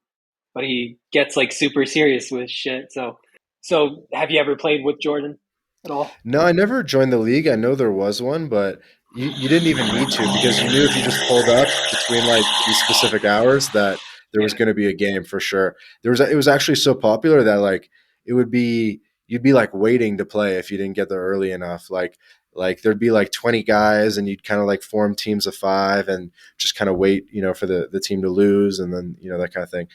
but he gets like super serious with shit. So have you ever played with Jordan at all? No, I never joined the league. I know there was one, but you didn't even need to, because you knew if you just pulled up between like these specific hours that there was Yeah. going to be a game for sure. It was actually so popular that like it would be you'd be like waiting to play if you didn't get there early enough. Like there'd be like 20 guys, and you'd kind of like form teams of five and just kind of wait, for the team to lose, and then that kind of thing.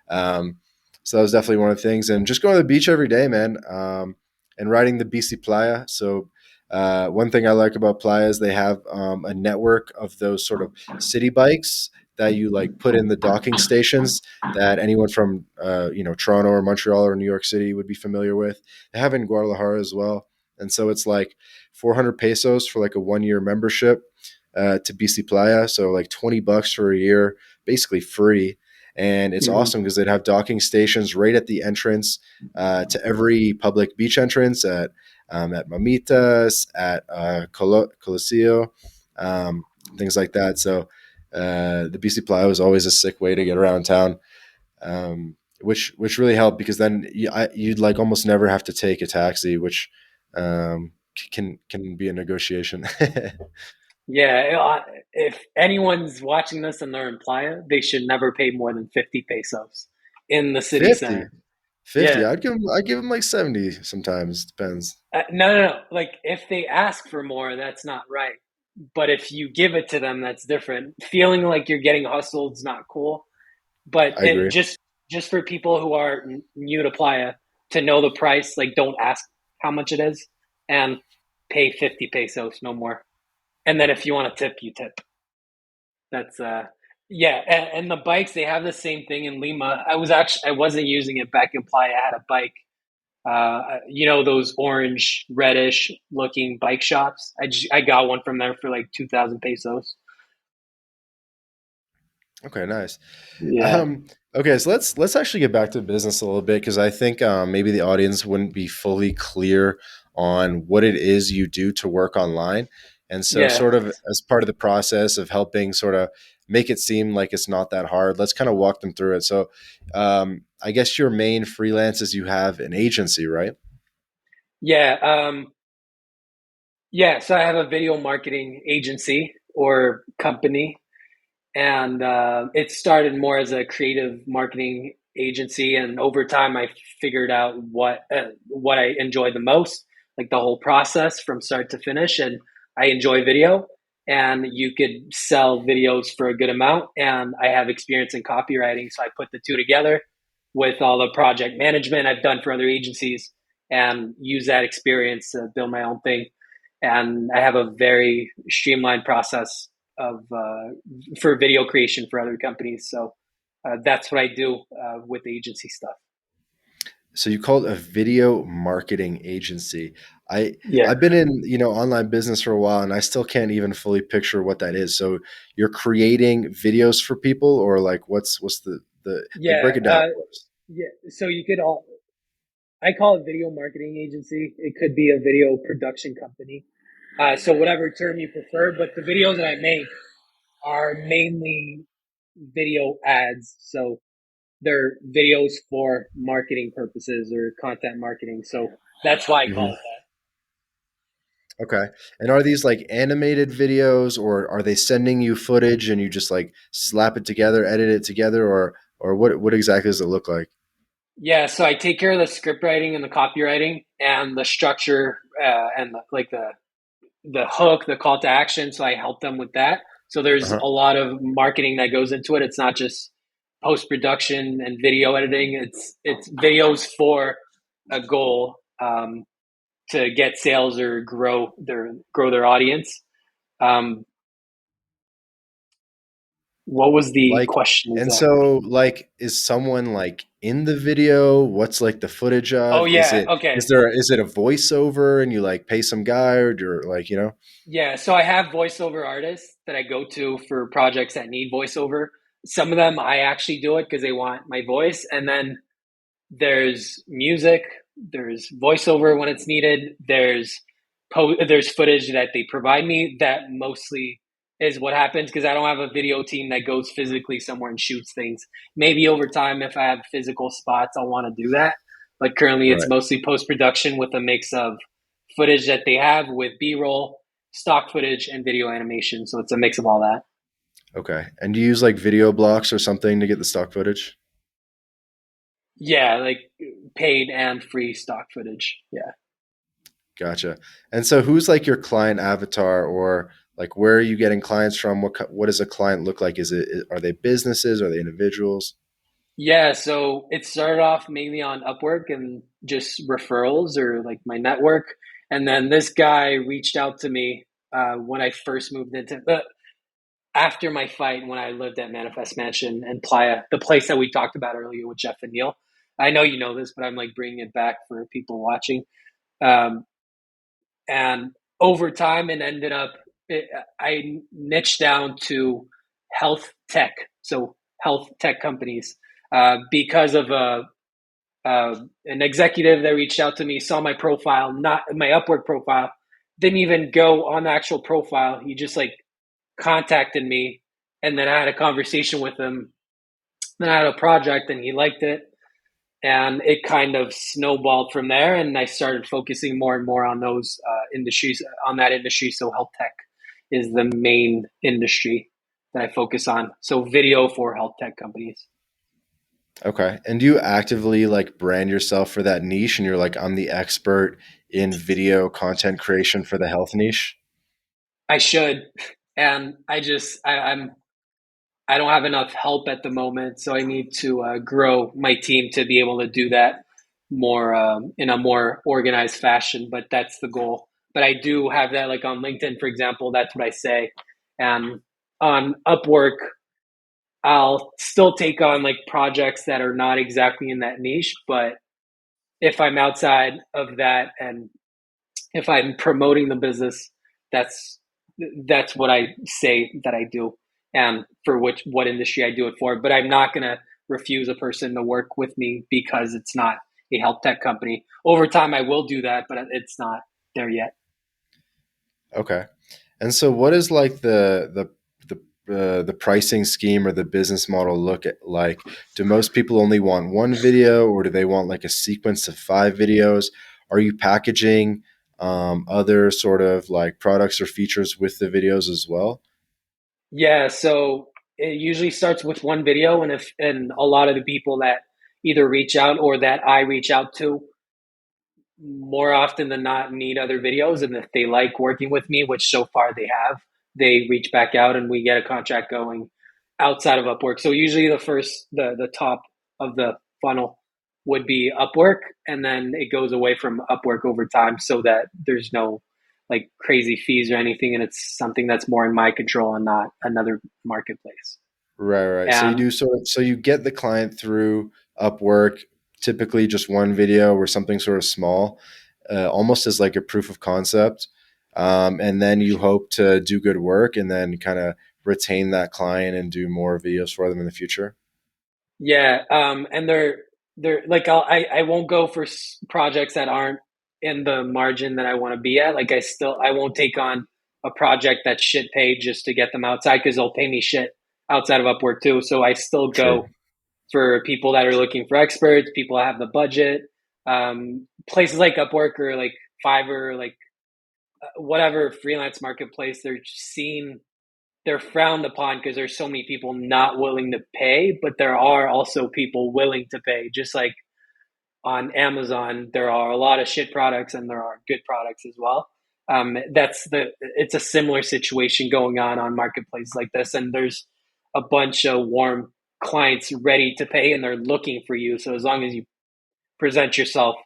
Um, so that was definitely one of the things, and just going to the beach every day, man. And riding the BC Playa. So one thing I like about Playa is they have a network of those sort of city bikes that you like put in the docking stations that anyone from Toronto or Montreal or New York City would be familiar with. They have in Guadalajara as well, and so it's like 400 pesos for like a 1 year membership to BC Playa. So like 20 bucks for a year, basically free. And it's Hmm. awesome because they'd have docking stations right at the entrance to every public beach entrance at Mamitas, at Coliseo, things like that. So the BC Playa was always a sick way to get around town, which really helped because then you'd like almost never have to take a taxi, which can be a negotiation. Yeah, if anyone's watching this and they're in Playa, they should never pay more than 50 pesos in the city 50, center. 50. Yeah. I'd give him like 70 sometimes. Depends. No. Like if they ask for more, that's not right. But if you give it to them, that's different. Feeling like you're getting hustled is not cool. But I it agree. just for people who are new to Playa to know the price, like don't ask how much it is and pay 50 pesos, no more. And then if you want to tip, you tip. That's Yeah, and the bikes, they have the same thing in Lima. I wasn't using it back in Playa. I had a bike. Those orange, reddish looking bike shops. I got one from there for like 2,000 pesos. Okay, nice. Yeah, Um, okay, so let's actually get back to business a little bit because I think maybe the audience wouldn't be fully clear on what it is you do to work online, and so yeah, sort of as part of the process of helping sort of make it seem like it's not that hard, let's kind of walk them through it. So, I guess your main freelance is you have an agency, right? yeah. Yeah, so I have a video marketing agency or company, and it started more as a creative marketing agency, and over time I figured out what I enjoy the most, like the whole process from start to finish. And I enjoy video, and you could sell videos for a good amount, and I have experience in copywriting, so I put the two together with all the project management I've done for other agencies and use that experience to build my own thing. And I have a very streamlined process of for video creation for other companies. So that's what I do with the agency stuff. So you called a video marketing agency. I Yeah, I've been in, online business for a while and I still can't even fully picture what that is. So you're creating videos for people or like what's the like yeah, break it down for us. yeah. So you could all. I call it video marketing agency. It could be a video production company. So whatever term you prefer, but the videos that I make are mainly video ads. So they're videos for marketing purposes or content marketing. So that's why I call Hmm. it that. Okay. And are these like animated videos or are they sending you footage and you just like slap it together, edit it together or what exactly does it look like? Yeah, so I take care of the script writing and the copywriting and the structure and the hook, the call to action. So I help them with that. So there's Uh-huh. a lot of marketing that goes into it. It's not just post production and video editing. It's videos for a goal to get sales or grow their audience. Um, what was the Like, question and exactly? so, like, is someone like in the video? What's like the footage Oh of? yeah, okay. Is it a voiceover and you like pay some guy or you're like, Yeah, so I have voiceover artists that I go to for projects that need voiceover. Some of them I actually do it because they want my voice, and then there's music, there's voiceover when it's needed, there's footage that they provide me that mostly is what happens because I don't have a video team that goes physically somewhere and shoots things. Maybe over time, if I have physical spots, I'll want to do that. But currently, it's right. mostly post production with a mix of footage that they have with B roll, stock footage, and video animation. So it's a mix of all that. Okay. And do you use like video blocks or something to get the stock footage? Yeah, like paid and free stock footage. Yeah. Gotcha. And so, who's like your client avatar, or like where are you getting clients from? What does a client look like? Are they businesses? Are they individuals? Yeah, so it started off mainly on Upwork and just referrals or like my network. And then this guy reached out to me when I first moved into after my fight when I lived at Manifest Mansion and Playa, the place that we talked about earlier with Jeff and Neil. I know you know this, but I'm like bringing it back for people watching. Um, and over time, I niched down to health tech, so health tech companies, because of an executive that reached out to me, saw my profile, not my Upwork profile, didn't even go on the actual profile. He just like contacted me, and then I had a conversation with him. Then I had a project, and he liked it, and it kind of snowballed from there. And I started focusing more and more on those industries, on that industry. So health tech is the main industry that I focus on. So video for health tech companies. Okay. And do you actively like brand yourself for that niche and you're like, I'm the expert in video content creation for the health niche? I should, and I don't have enough help at the moment, so I need to grow my team to be able to do that more in a more organized fashion. But that's the goal. But I do have that, like on LinkedIn, for example. That's what I say, and on Upwork. I'll still take on like projects that are not exactly in that niche, but if I'm outside of that and if I'm promoting the business, that's that's what I say that I do and for which what industry I do it for. But I'm not gonna refuse a person to work with me because it's not a health tech company. Over time I will do that, but it's not there yet. Okay. And so, what is like the pricing scheme or the business model look at like? Do most people only want one video, or do they want like a sequence of five videos? Are you packaging other sort of like products or features with the videos as well? Yeah, so it usually starts with one video, and a lot of the people that either reach out or that I reach out to more often than not need other videos, and if they like working with me, which so far they have, they reach back out and we get a contract going outside of Upwork. So usually the top of the funnel would be Upwork, and then it goes away from Upwork over time so that there's no like crazy fees or anything, and it's something that's more in my control and not another marketplace. Right, right. So you And do sort of, so you get the client through Upwork, typically just one video or something sort of small, almost as like a proof of concept. And then you hope to do good work and then kind of retain that client and do more videos for them in the future. yeah, and they're like I won't go for projects that aren't in the margin that I want to be at. Like I won't take on a project that's shit paid just to get them outside because they'll pay me shit outside of Upwork too. So I still Sure. go for people that are looking for experts, people that have the budget. Places like Upwork or like Fiverr, like whatever freelance marketplace, they're frowned upon because there's so many people not willing to pay, but there are also people willing to pay. Just like on Amazon, there are a lot of shit products and there are good products as well. It's a similar situation going on marketplaces like this, and there's a bunch of warm clients ready to pay and they're looking for you. So as long as you present yourself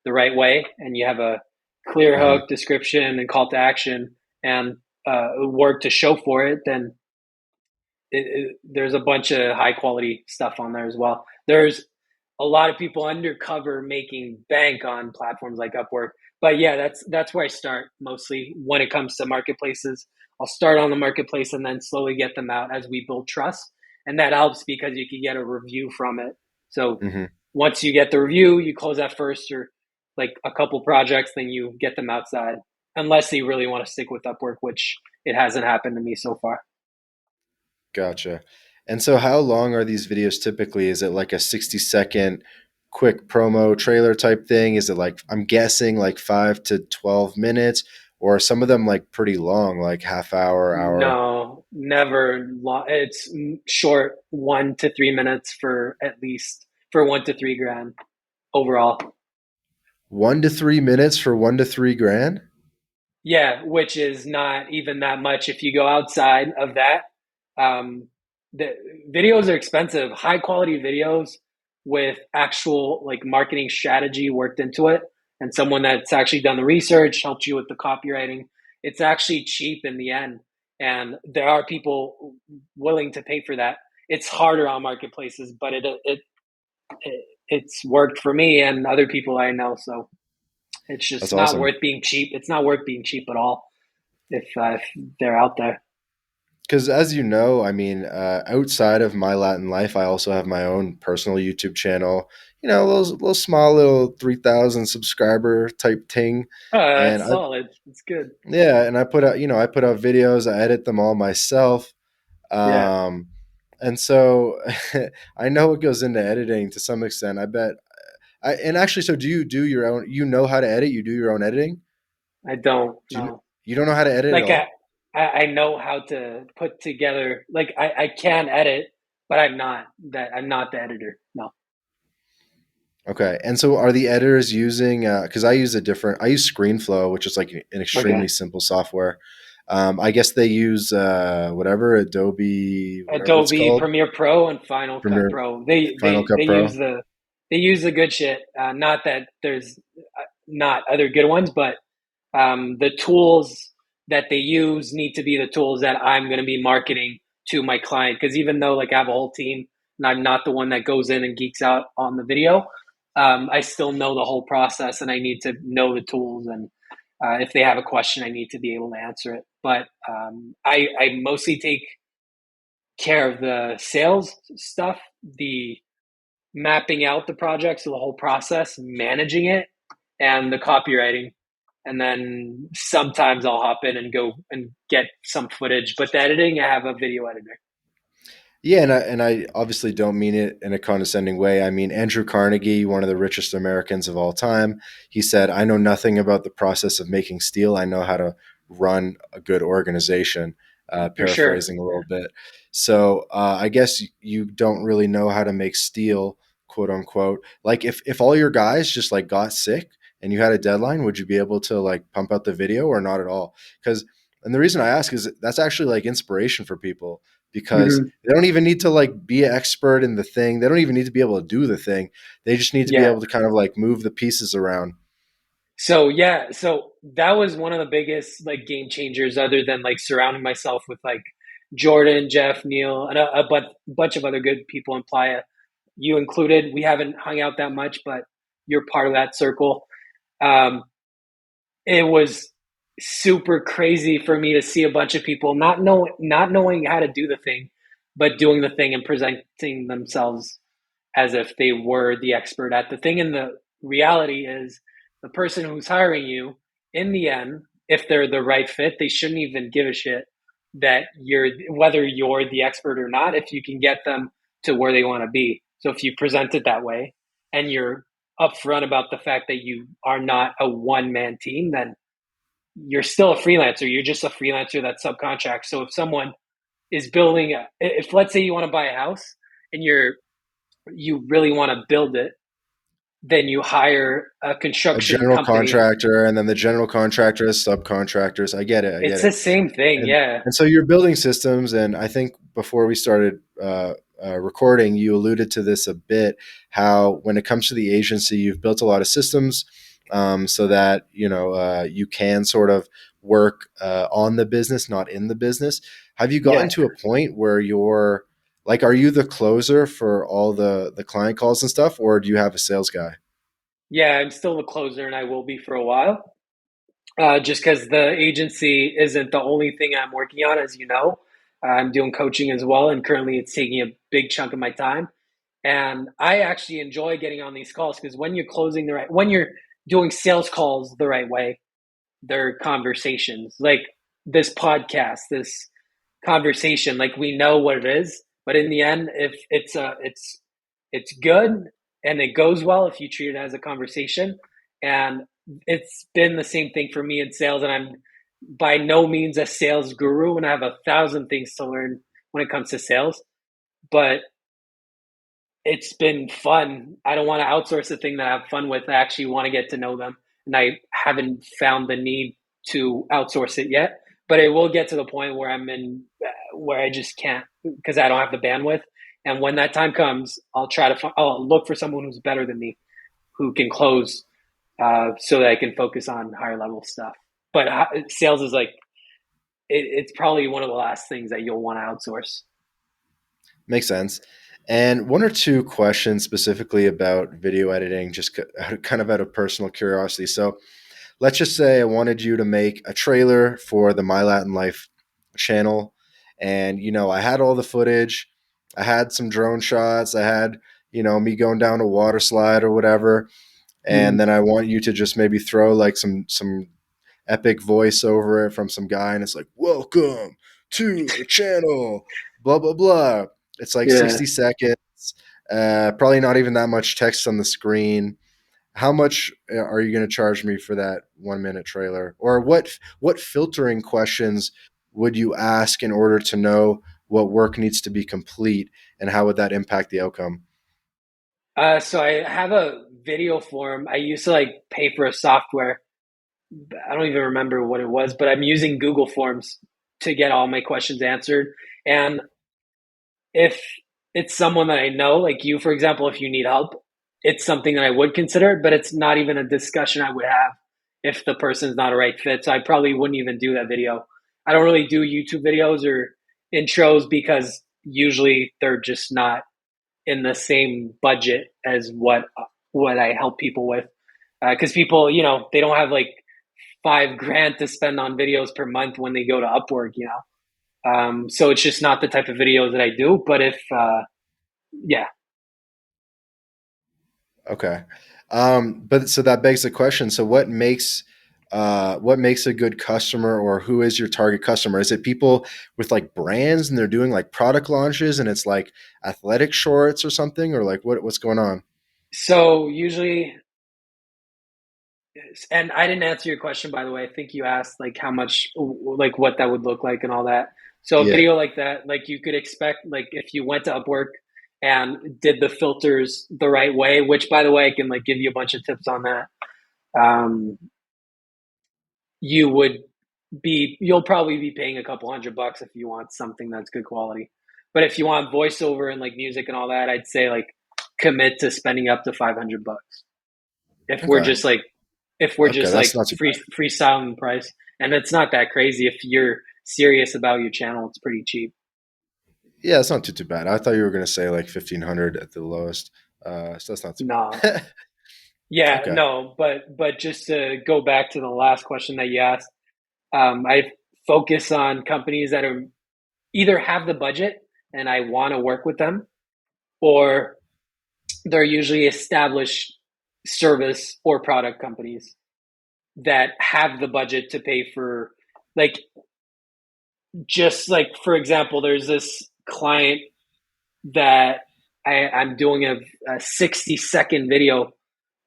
the right way and you have a clear Uh-huh. hook, description, and call to action, and work to show for it, then there's a bunch of high quality stuff on there as well. There's a lot of people undercover making bank on platforms like Upwork. But yeah, that's where I start mostly when it comes to marketplaces. I'll start on the marketplace and then slowly get them out as we build trust. And that helps because you can get a review from it. So Hmm. once you get the review, you close that first or like a couple projects, then you get them outside. Unless you really want to stick with Upwork, which it hasn't happened to me so far. Gotcha. And so how long are these videos typically? Is it like a 60-second quick promo trailer type thing? Is it like, I'm guessing like 5 to 12 minutes, or are some of them like pretty long, like half hour, hour? No, never long. It's short, 1 to 3 minutes for at least for 1 to 3 grand overall. 1 to 3 minutes for 1 to 3 grand? Yeah, which is not even that much if you go outside of that. The videos are expensive. High quality videos with actual like marketing strategy worked into it, and someone that's actually done the research, helped you with the copywriting. It's actually cheap in the end, and there are people willing to pay for that. It's harder on marketplaces, but it's worked for me and other people I know. So it's That's just not awesome. worth being cheap. It's not worth being cheap at all if they're out there. Because as you know, I mean, outside of my Latin life, I also have my own personal YouTube channel. You know, little small little 3,000 subscriber type thing, Oh, and that's I solid. It's good. yeah, and I put out I put out videos. I edit them all myself, Yeah, um, and so I know what goes into editing to some extent. I bet. And actually, so do you do your own? You know how to edit? You do your own editing? I don't Do you? know. You don't know how to edit at Like all? I know how to put together. Like I can edit, but I'm not the editor. No. Okay. And so are the editors using, because I use ScreenFlow, which is like an extremely Okay. simple software. I guess they use whatever, Adobe, whatever it's Adobe called, Premiere Pro and Final Cut Premiere, Pro. Final Cut Pro. They use the good shit. Not that there's not other good ones, but the tools that they use need to be the tools that I'm going to be marketing to my client. Because even though like I have a whole team and I'm not the one that goes in and geeks out on the video, I still know the whole process and I need to know the tools. And if they have a question, I need to be able to answer it. But I mostly take care of the sales stuff, the mapping out the projects, so the whole process, managing it, and the copywriting. And then sometimes I'll hop in and go and get some footage. But the editing, I have a video editor. Yeah, and I obviously don't mean it in a condescending way. I mean Andrew Carnegie, one of the richest Americans of all time, he said, "I know nothing about the process of making steel. I know how to run a good organization." For sure. Paraphrasing a little bit. So I guess you don't really know how to make steel, quote unquote. Like if all your guys just like got sick and you had a deadline, would you be able to like pump out the video or not at all? Because and the reason I ask is that's actually like inspiration for people because Mm-hmm. they don't even need to like be an expert in the thing. They don't even need to be able to do the thing. They just need to be Yeah. able to kind of like move the pieces around. So yeah, so that was one of the biggest like game changers, other than like surrounding myself with like Jordan, Jeff, Neil, and bunch of other good people in Playa. You included. We haven't hung out that much, but you're part of that circle. Um, it was super crazy for me to see a bunch of people not knowing how to do the thing, but doing the thing and presenting themselves as if they were the expert at the thing. And the reality is, the person who's hiring you, in the end, if they're the right fit, they shouldn't even give a shit that you're whether you're the expert or not. If you can get them to where they want to be, so if you present it that way and you're upfront about the fact that you are not a one man team, then you're still a freelancer. You're just a freelancer that subcontracts. So if someone is building, if let's say you want to buy a house and you really want to build it, then you hire a A construction general company. contractor, and then the general contractor has subcontractors. I get it. I get It's the it. same thing, and yeah. and so you're building systems, and I think before we started recording, you alluded to this a bit, how when it comes to the agency, you've built a lot of systems, so that you can sort of work on the business, not in the business. Have you gotten Yeah. to a point where you're like, are you the closer for all the client calls and stuff, or do you have a sales guy? Yeah, I'm still the closer and I will be for a while. Just because the agency isn't the only thing I'm working on, as you know. I'm doing coaching as well, and currently it's taking a big chunk of my time. And I actually enjoy getting on these calls because when you're doing sales calls the right way, they're conversations like this podcast, this conversation. Like we know what it is, but in the end, if it's good and it goes well if you treat it as a conversation. And it's been the same thing for me in sales. And I'm by no means a sales guru, and I have 1,000 things to learn when it comes to sales. But it's been fun. I don't want to outsource the thing that I have fun with. I actually want to get to know them, and I haven't found the need to outsource it yet. But it will get to the point where where I just can't because I don't have the bandwidth. And when that time comes, I'll look for someone who's better than me, who can close, so that I can focus on higher level stuff. But sales is like it's probably one of the last things that you'll want to outsource. Makes sense. And one or two questions specifically about video editing, just kind of out of personal curiosity. So let's just say I wanted you to make a trailer for the My Latin Life channel. And, I had all the footage. I had some drone shots. I had, me going down a water slide or whatever. And Mm, then I want you to just maybe throw like some epic voice over it from some guy, and it's like, "Welcome to the channel," blah blah blah. It's like yeah. 60 seconds. Probably not even that much text on the screen. How much are you going to charge me for that 1 minute trailer? Or what filtering questions would you ask in order to know what work needs to be complete, and how would that impact the outcome? So I have a video form. I used to like pay for a software. I don't even remember what it was, but I'm using Google Forms to get all my questions answered. And if it's someone that I know, like you, for example, if you need help, it's something that I would consider, but it's not even a discussion I would have if the person's not a right fit. So I probably wouldn't even do that video. I don't really do YouTube videos or intros because usually they're just not in the same budget as what I help people with. Because people, they don't have like 5 grand to spend on videos per month when they go to Upwork. So it's just not the type of videos that I do. But if, yeah. Okay. But so that begs the question. So what makes a good customer, or who is your target customer? Is it people with like brands and they're doing like product launches and it's like athletic shorts or something, or like what's going on? So usually, and I didn't answer your question, by the way. I think you asked like how much, like what that would look like and all that. So a Yeah. video like that, like you could expect, like if you went to Upwork and did the filters the right way, which by the way, I can like give you a bunch of tips on that. Um, you would you'll probably be paying a couple $100 if you want something that's good quality. But if you want voiceover and like music and all that, I'd say like commit to spending up to $500 if we're Okay. just like if we're Okay. just That's like not too bad. freestyling price, and it's not that crazy if you're serious about your channel. It's pretty cheap. Yeah, it's not too bad. I thought you were gonna say like 1,500 at the lowest. So that's not too No, bad. yeah, Okay. no, but just to go back to the last question that you asked, I focus on companies that are either have the budget and I want to work with them, or they're usually established service or product companies that have the budget to pay for, like, just like for example, there's this client that I'm doing a 60-second video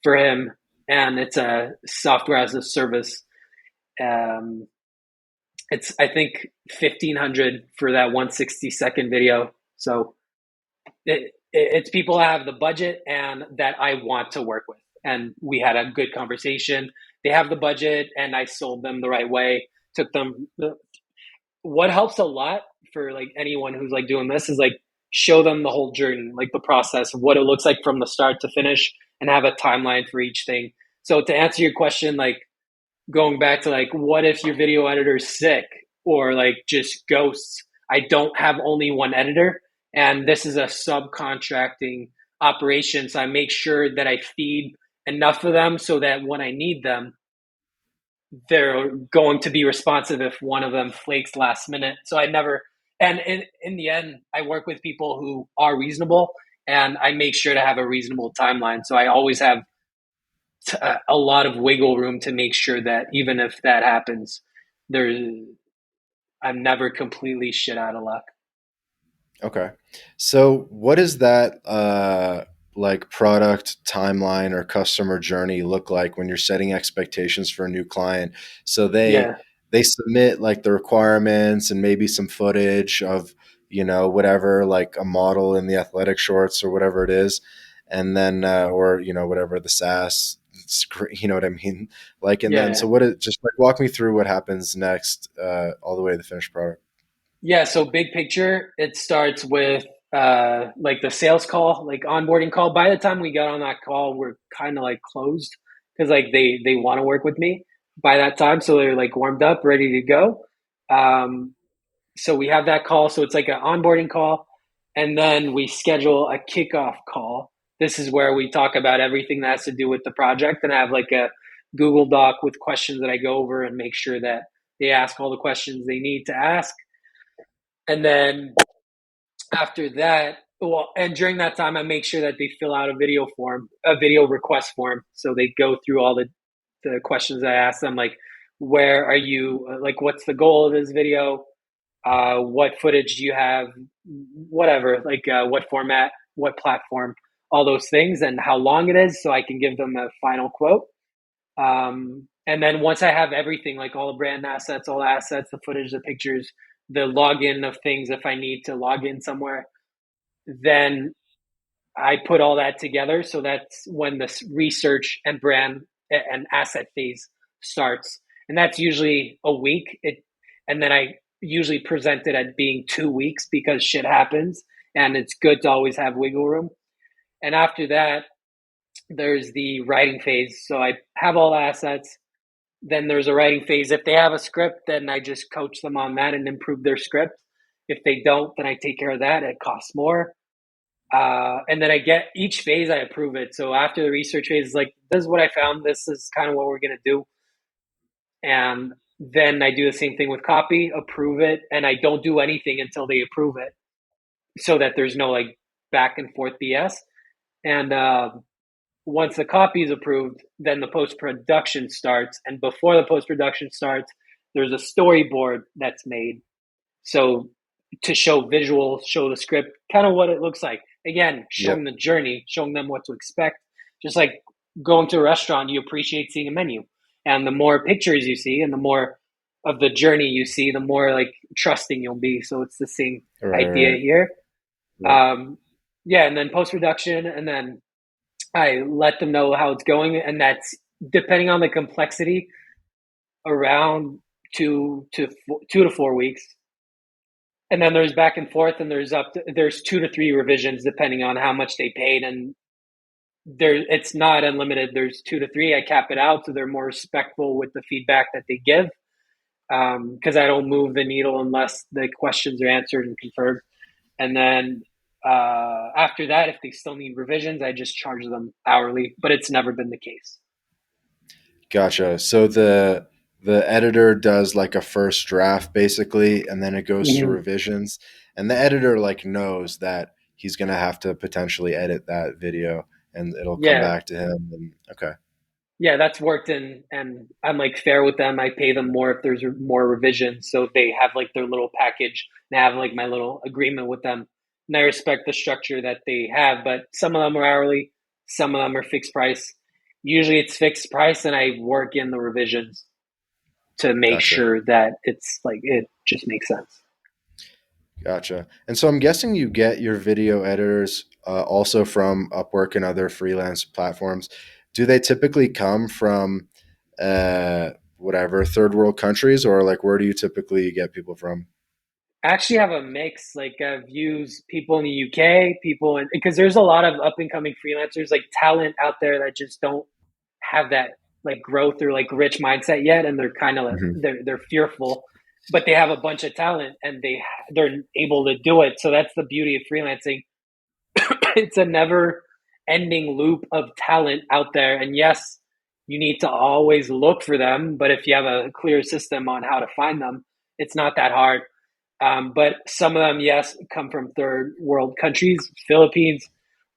for him, and it's a software as a service. Um, it's I think 1,500 for that 160-second video. So it's people that have the budget and that I want to work with. And we had a good conversation. They have the budget, and I sold them the right way. Took them. What helps a lot for like anyone who's like doing this is like show them the whole journey, like the process, what it looks like from the start to finish, and have a timeline for each thing. So to answer your question, like going back to like what if your video editor is sick or like just ghosts, I don't have only one editor, and this is a subcontracting operation, so I make sure that I feed enough of them so that when I need them, they're going to be responsive if one of them flakes last minute. So I never, and in the end, I work with people who are reasonable, and I make sure to have a reasonable timeline. So I always have a lot of wiggle room to make sure that even if that happens, there's I'm never completely shit out of luck. Okay. So what does that like product timeline or customer journey look like when you're setting expectations for a new client? So Yeah, they submit like the requirements and maybe some footage of, whatever, like a model in the athletic shorts or whatever it is, and then or whatever the SaaS, you know what I mean? Like, and then yeah. so what it just like walk me through what happens next all the way to the finished product. Yeah, so big picture, it starts with like the sales call, like onboarding call. By the time we got on that call, we're kind of like closed because like they want to work with me by that time, so they're like warmed up, ready to go. Um, so we have that call, so it's like an onboarding call, and then we schedule a kickoff call. This is where we talk about everything that has to do with the project, and I have like a Google Doc with questions that I go over and make sure that they ask all the questions they need to ask. And then after that, well, and during that time, I make sure that they fill out a video request form. So they go through all the questions I ask them, like, where are you, like, what's the goal of this video? What footage do you have? Whatever, like, what format, what platform, all those things, and how long it is, so I can give them a final quote. And then once I have everything, like all the brand assets, all the assets, the footage, the pictures, the login of things, if I need to log in somewhere, then I put all that together. So that's when the research and brand and asset phase starts. And that's usually a week. And then I usually present it at being 2 weeks because shit happens, and it's good to always have wiggle room. And after that, there's the writing phase. So I have all the assets. Then there's a writing phase. If they have a script, then I just coach them on that and improve their script. If they don't, then I take care of that. It costs more. And then I get each phase, I approve it. So after the research phase, is like, this is what I found. This is kind of what we're going to do. And then I do the same thing with copy, approve it. And I don't do anything until they approve it so that there's no like back and forth BS. And once the copy is approved, then the post production starts. And before the post production starts, there's a storyboard that's made. So to show visuals, show the script, kind of what it looks like. Again, showing Yep. the journey, showing them what to expect. Just like going to a restaurant, you appreciate seeing a menu. And the more pictures you see and the more of the journey you see, the more like trusting you'll be. So it's the same Right. idea Right. here. Right. Um, yeah, and then post production, and then I let them know how it's going, and that's depending on the complexity, around 2 to 4 weeks. And then there's back and forth, and there's 2 to 3 revisions depending on how much they paid, and it's not unlimited. There's 2 to 3. I cap it out so they're more respectful with the feedback that they give, because I don't move the needle unless the questions are answered and confirmed. And then after that, if they still need revisions, I just charge them hourly, but it's never been the case. Gotcha. So the editor does like a first draft basically, and then it goes to Mm-hmm. revisions, and the editor like knows that he's gonna have to potentially edit that video, and it'll come Yeah, back to him. And okay, yeah, that's worked in, and I'm like fair with them. I pay them more if there's more revisions, so they have like their little package, and I have like my little agreement with them, and I respect the structure that they have. But some of them are hourly, some of them are fixed price. Usually it's fixed price, and I work in the revisions to make gotcha. sure that it's like it just makes sense. Gotcha. And so I'm guessing you get your video editors also from Upwork and other freelance platforms. Do they typically come from whatever third world countries, or like where do you typically get people from? I actually have a mix. Like I've used people in the UK, people in, because there's a lot of up and coming freelancers, like talent out there that just don't have that like growth or like rich mindset yet, and they're kind of Hmm. they're fearful, but they have a bunch of talent and they're able to do it. So that's the beauty of freelancing. It's a never ending loop of talent out there, and yes, you need to always look for them, but if you have a clear system on how to find them, it's not that hard. But some of them, yes, come from third world countries, Philippines,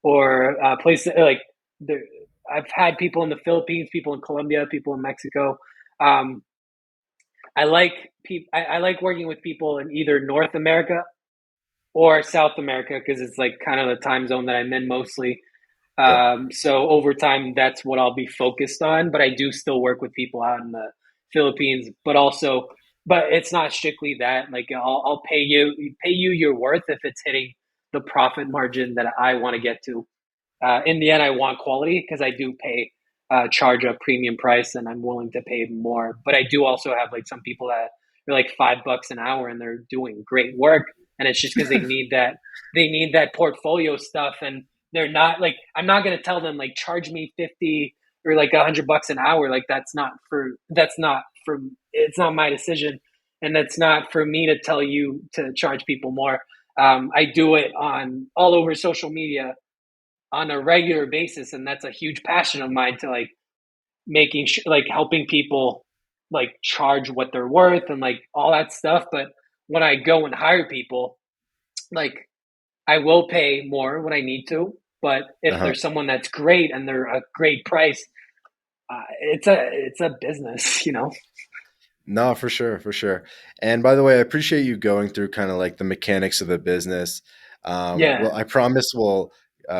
or places like there. I've had people in the Philippines, people in Colombia, people in Mexico. Um, I like working with people in either North America or South America because it's like kind of the time zone that I'm in mostly. Yep. So over time, that's what I'll be focused on. But I do still work with people out in the Philippines, but it's not strictly that. Like I'll pay you your worth if it's hitting the profit margin that I want to get to. In the end, I want quality because I do charge a premium price, and I'm willing to pay more. But I do also have like some people that are like $5 an hour, and they're doing great work, and it's just because they need that portfolio stuff, and they're not like I'm not gonna tell them like charge me 50 or like $100 an hour. Like that's not for it's not my decision, and that's not for me to tell you to charge people more. I do it on all over social media on a regular basis, and that's a huge passion of mine to like making sure like helping people like charge what they're worth and like all that stuff. But when I go and hire people, like I will pay more when I need to, but if Uh-huh. there's someone that's great and they're a great price, it's a business, you know. No, for sure, for sure. And by the way, I appreciate you going through kind of like the mechanics of the business. Yeah, Well, I promise we'll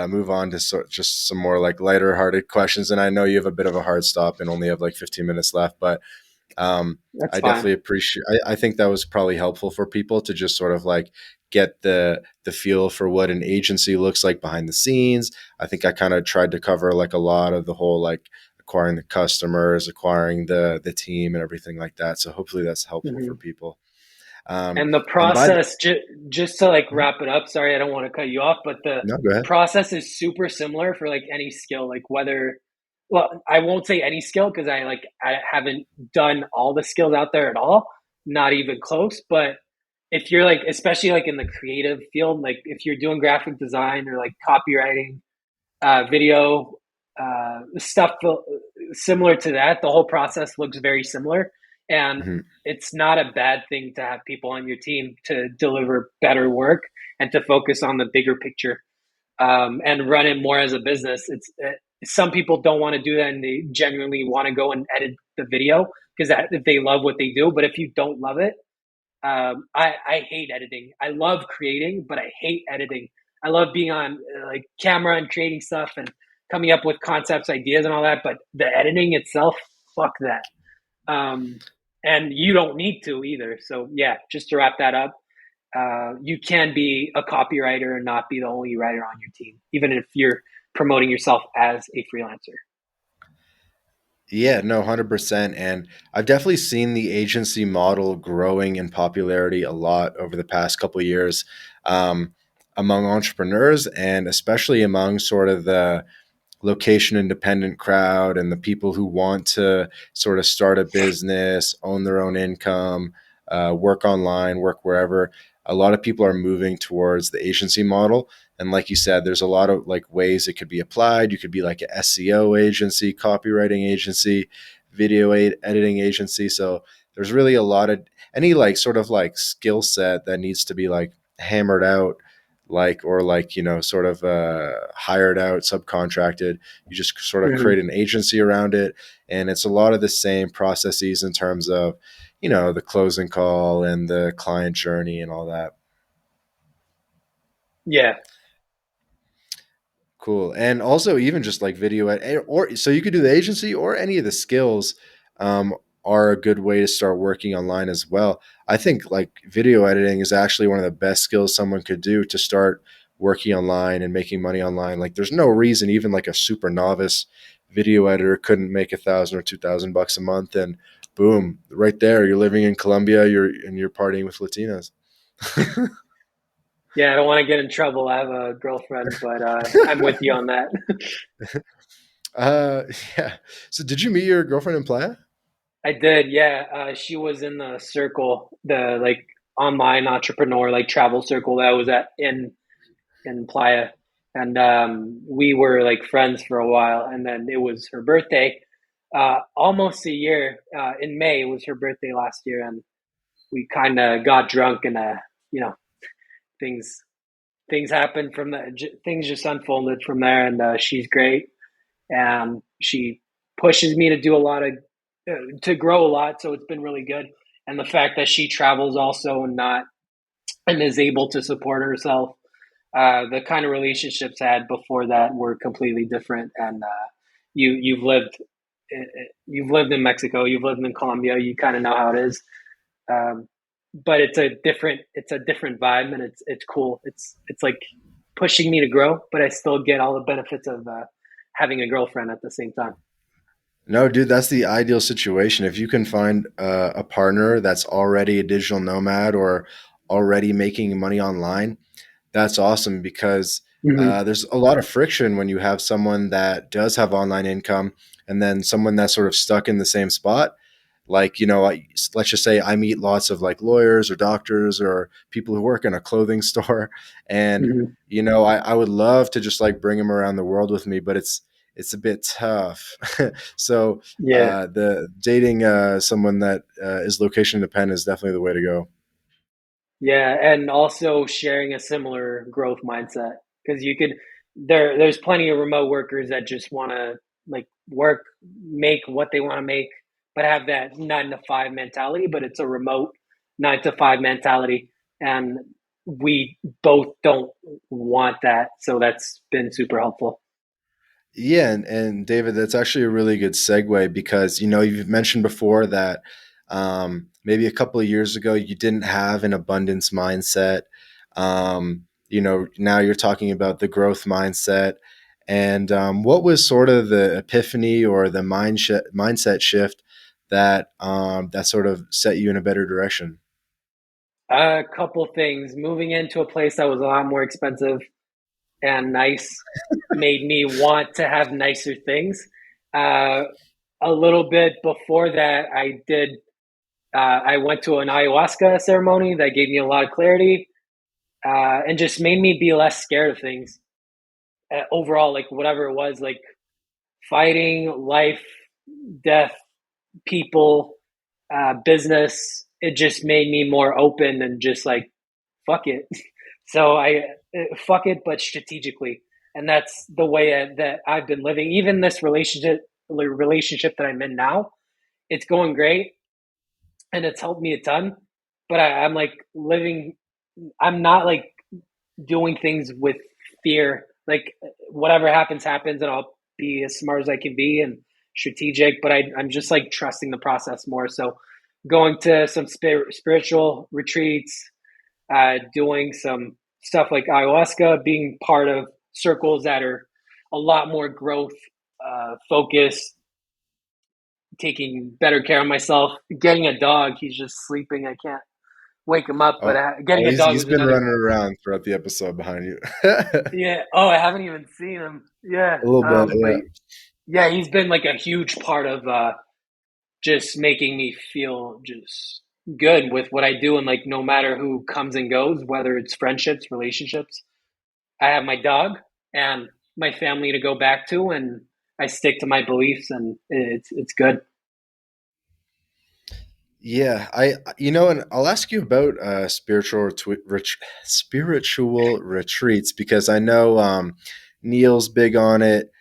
move on to just some more like lighter hearted questions. And I know you have a bit of a hard stop and only have like 15 minutes left, but um, that's I fine. definitely appreciate. I think that was probably helpful for people to just sort of like get the feel for what an agency looks like behind the scenes. I think I kind of tried to cover like a lot of the whole like acquiring the customers, acquiring the team, and everything like that. So hopefully that's helpful for Hmm. people. And the And by the process, just to like Mhm. wrap it up, sorry, I don't want to cut you off, but the No, go ahead. process is super similar for like any skill, like whether, well, I won't say any skill because I haven't done all the skills out there at all, not even close. But if you're like, especially like in the creative field, like if you're doing graphic design or like copywriting, video, stuff similar to that, the whole process looks very similar. And Mhm. it's not a bad thing to have people on your team to deliver better work and to focus on the bigger picture, and run it more as a business. Some people don't want to do that and they genuinely want to go and edit the video because if they love what they do. But if you don't love it, I hate editing. I love creating, but I hate editing. I love being on like camera and creating stuff and coming up with concepts, ideas, and all that. But the editing itself, fuck that. Um, and you don't need to either. So yeah, just to wrap that up, you can be a copywriter and not be the only writer on your team, even if you're promoting yourself as a freelancer. Yeah, no, 100%. And I've definitely seen the agency model growing in popularity a lot over the past couple of years, um, among entrepreneurs and especially among sort of the location independent crowd and the people who want to sort of start a business, own their own income, work online, work wherever. A lot of people are moving towards the agency model. And like you said, there's a lot of like ways it could be applied. You could be like an SEO agency, copywriting agency, editing agency. So there's really a lot of any like sort of like skill set that needs to be like hammered out, like or like sort of hired out, subcontracted. You just sort of Mm-hmm. create an agency around it, and it's a lot of the same processes in terms of the closing call and the client journey and all that. Yeah. Cool. And also even just like or so you could do the agency or any of the skills, um, are a good way to start working online as well. I think like video editing is actually one of the best skills someone could do to start working online and making money online. Like there's no reason even like a super novice video editor couldn't make 1,000 or 2,000 bucks a month, and boom, right there, you're living in Colombia, you're partying with Latinas. Yeah. I don't want to get in trouble. I have a girlfriend, but I'm with you on that. uh yeah. So did you meet your girlfriend in Playa? I did. Yeah. She was in the circle, the like online entrepreneur, like travel circle that I was at in Playa. And we were like friends for a while. And then it was her birthday, almost a year. In May, it was her birthday last year. And we kind of got drunk and, you know, things things happened from that. Things just unfolded from there. And she's great. And she pushes me to do a lot of, to grow a lot. So it's been really good. And the fact that she travels also and is able to support herself, the kind of relationships I had before that were completely different. And you've lived, you've lived in Mexico, you've lived in Colombia, you kind of know how it is. Um, but it's a different vibe, and it's cool. It's like pushing me to grow, but I still get all the benefits of having a girlfriend at the same time. No, dude, that's the ideal situation. If you can find a partner that's already a digital nomad or already making money online, that's awesome because Mm-hmm. there's a lot of friction when you have someone that does have online income and then someone that's sort of stuck in the same spot. Like, let's just say I meet lots of like lawyers or doctors or people who work in a clothing store. And, Mm-hmm. I would love to just like bring them around the world with me, but it's a bit tough. So Yeah. the dating someone that is location independent is definitely the way to go. Yeah, and also sharing a similar growth mindset because you could there's plenty of remote workers that just want to like work, make what they want to make, but have that 9 to 5 mentality, but it's a remote 9 to 5 mentality, and we both don't want that, so that's been super helpful. Yeah, and David, that's actually a really good segue because you've mentioned before that maybe a couple of years ago you didn't have an abundance mindset. Now you're talking about the growth mindset. And what was sort of the epiphany or the mindset shift that sort of set you in a better direction? A couple things: moving into a place that was a lot more expensive and nice made me want to have nicer things. Uh, a little bit before that, I did. I went to an ayahuasca ceremony that gave me a lot of clarity, and just made me be less scared of things. Overall, like whatever it was, like fighting, life, death, people, business, it just made me more open and just like, fuck it. So fuck it, but strategically. And that's the way that I've been living. Even this relationship that I'm in now, it's going great and it's helped me a ton. But I'm like living, I'm not like doing things with fear. Like whatever happens, happens, and I'll be as smart as I can be and strategic. But I'm just like trusting the process more. So going to some spiritual retreats, doing some stuff like ayahuasca, being part of circles that are a lot more growth focused, taking better care of myself, getting a dog. He's just sleeping. I can't wake him up, but Oh, getting a dog he's was been another. running around throughout the episode behind you. A Yeah. Oh, I haven't even seen him. Yeah. little bit, But yeah. yeah, he's been like a huge part of just making me feel just good with what I do. And like, no matter who comes and goes, whether it's friendships, relationships, I have my dog and my family to go back to, and I stick to my beliefs, and it's good. Yeah, and I'll ask you about spiritual retreats because I know Neil's big on it.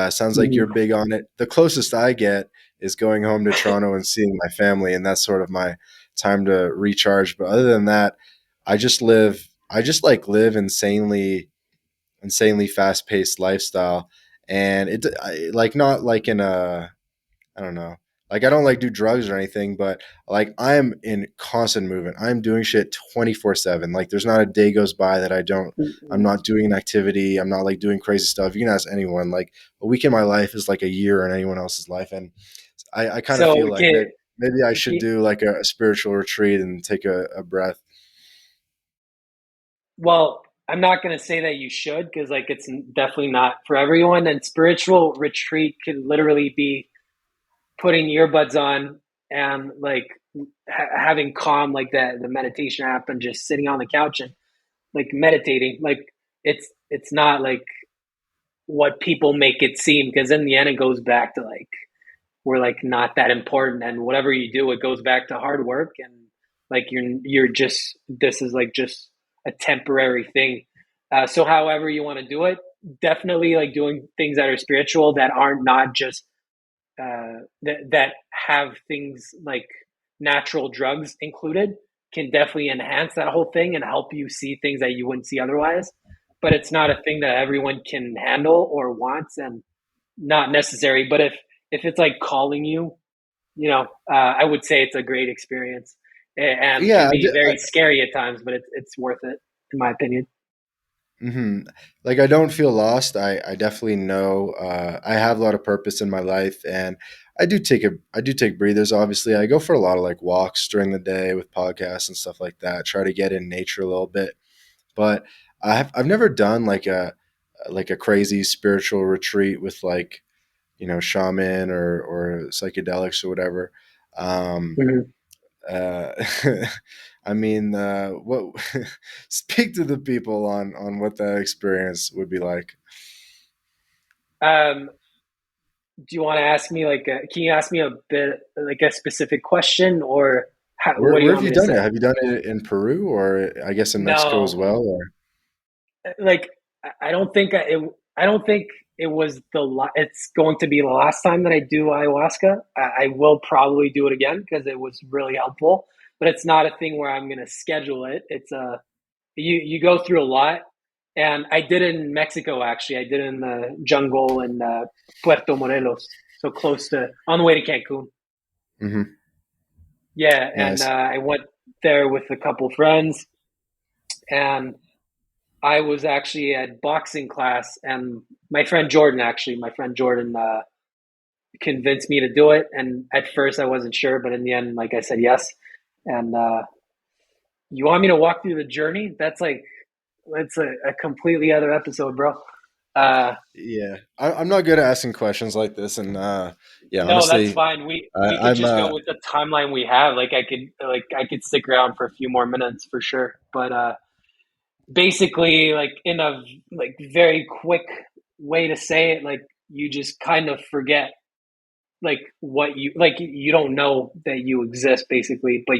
Sounds like you're Mhm. big on it. The closest I get is going home to Toronto and seeing my family, and that's sort of my time to recharge. But other than that, I just like live insanely fast paced lifestyle, and like not like in a I don't know. Like I don't like do drugs or anything, but like I'm in constant movement. I'm doing shit 24/7. Like there's not a day goes by that I'm not doing an activity. I'm not like doing crazy stuff. You can ask anyone. Like a week in my life is like a year in anyone else's life. And I kind of So feel like maybe I should do like a spiritual retreat and take a breath. well, I'm not going to say that you should, because like it's definitely not for everyone. And spiritual retreat can literally be putting earbuds on and like having calm, like the meditation app, and just sitting on the couch and like meditating. Like it's not like what people make it seem, because in the end it goes back to like we're like not that important, and whatever you do, it goes back to hard work, and like you're just, this is like just a temporary thing. So however you want to do it, definitely like doing things that are spiritual, that aren't not just that have things like natural drugs included, can definitely enhance that whole thing and help you see things that you wouldn't see otherwise. But it's not a thing that everyone can handle or wants, and not necessary. But if it's like calling you, I would say it's a great experience, and Yeah, can be very scary at times, but it's worth it, in my opinion. Like I don't feel lost. I definitely know I have a lot of purpose in my life, and I do take breathers. Obviously, I go for a lot of like walks during the day with podcasts and stuff like that. Try to get in nature a little bit, but I've never done like a crazy spiritual retreat with like shaman or psychedelics or whatever. Um, Mm-hmm. uh, I mean, what? Speak to the people on what that experience would be like. Um, do you want to ask me like can you ask me a bit like a specific question, or what do you Where have want me you to done it? say? Have you done it in Peru or I guess in Mexico as No, well? Or like I don't think I don't think it was it's going to be the last time that I do ayahuasca. I will probably do it again because it was really helpful, but it's not a thing where I'm going to schedule it. It's a you go through a lot, and I did it in Mexico. Actually, I did it in the jungle in Puerto Morelos, so close to, on the way to Cancun. hmm Yeah, and nice. I went there with a couple friends, and I was actually at boxing class, and my friend Jordan, convinced me to do it. And at first, I wasn't sure, but in the end, like I said, yes. And you want me to walk through the journey? That's a completely other episode, bro. Uh, Yeah, I'm not good at asking questions like this, and yeah, no, that's honestly, fine. We could I'm just go with the timeline we have. I could stick around for a few more minutes for sure. But basically, like in a like very quick way to say it, like you just kind of forget like what you like. You don't know that you exist basically, but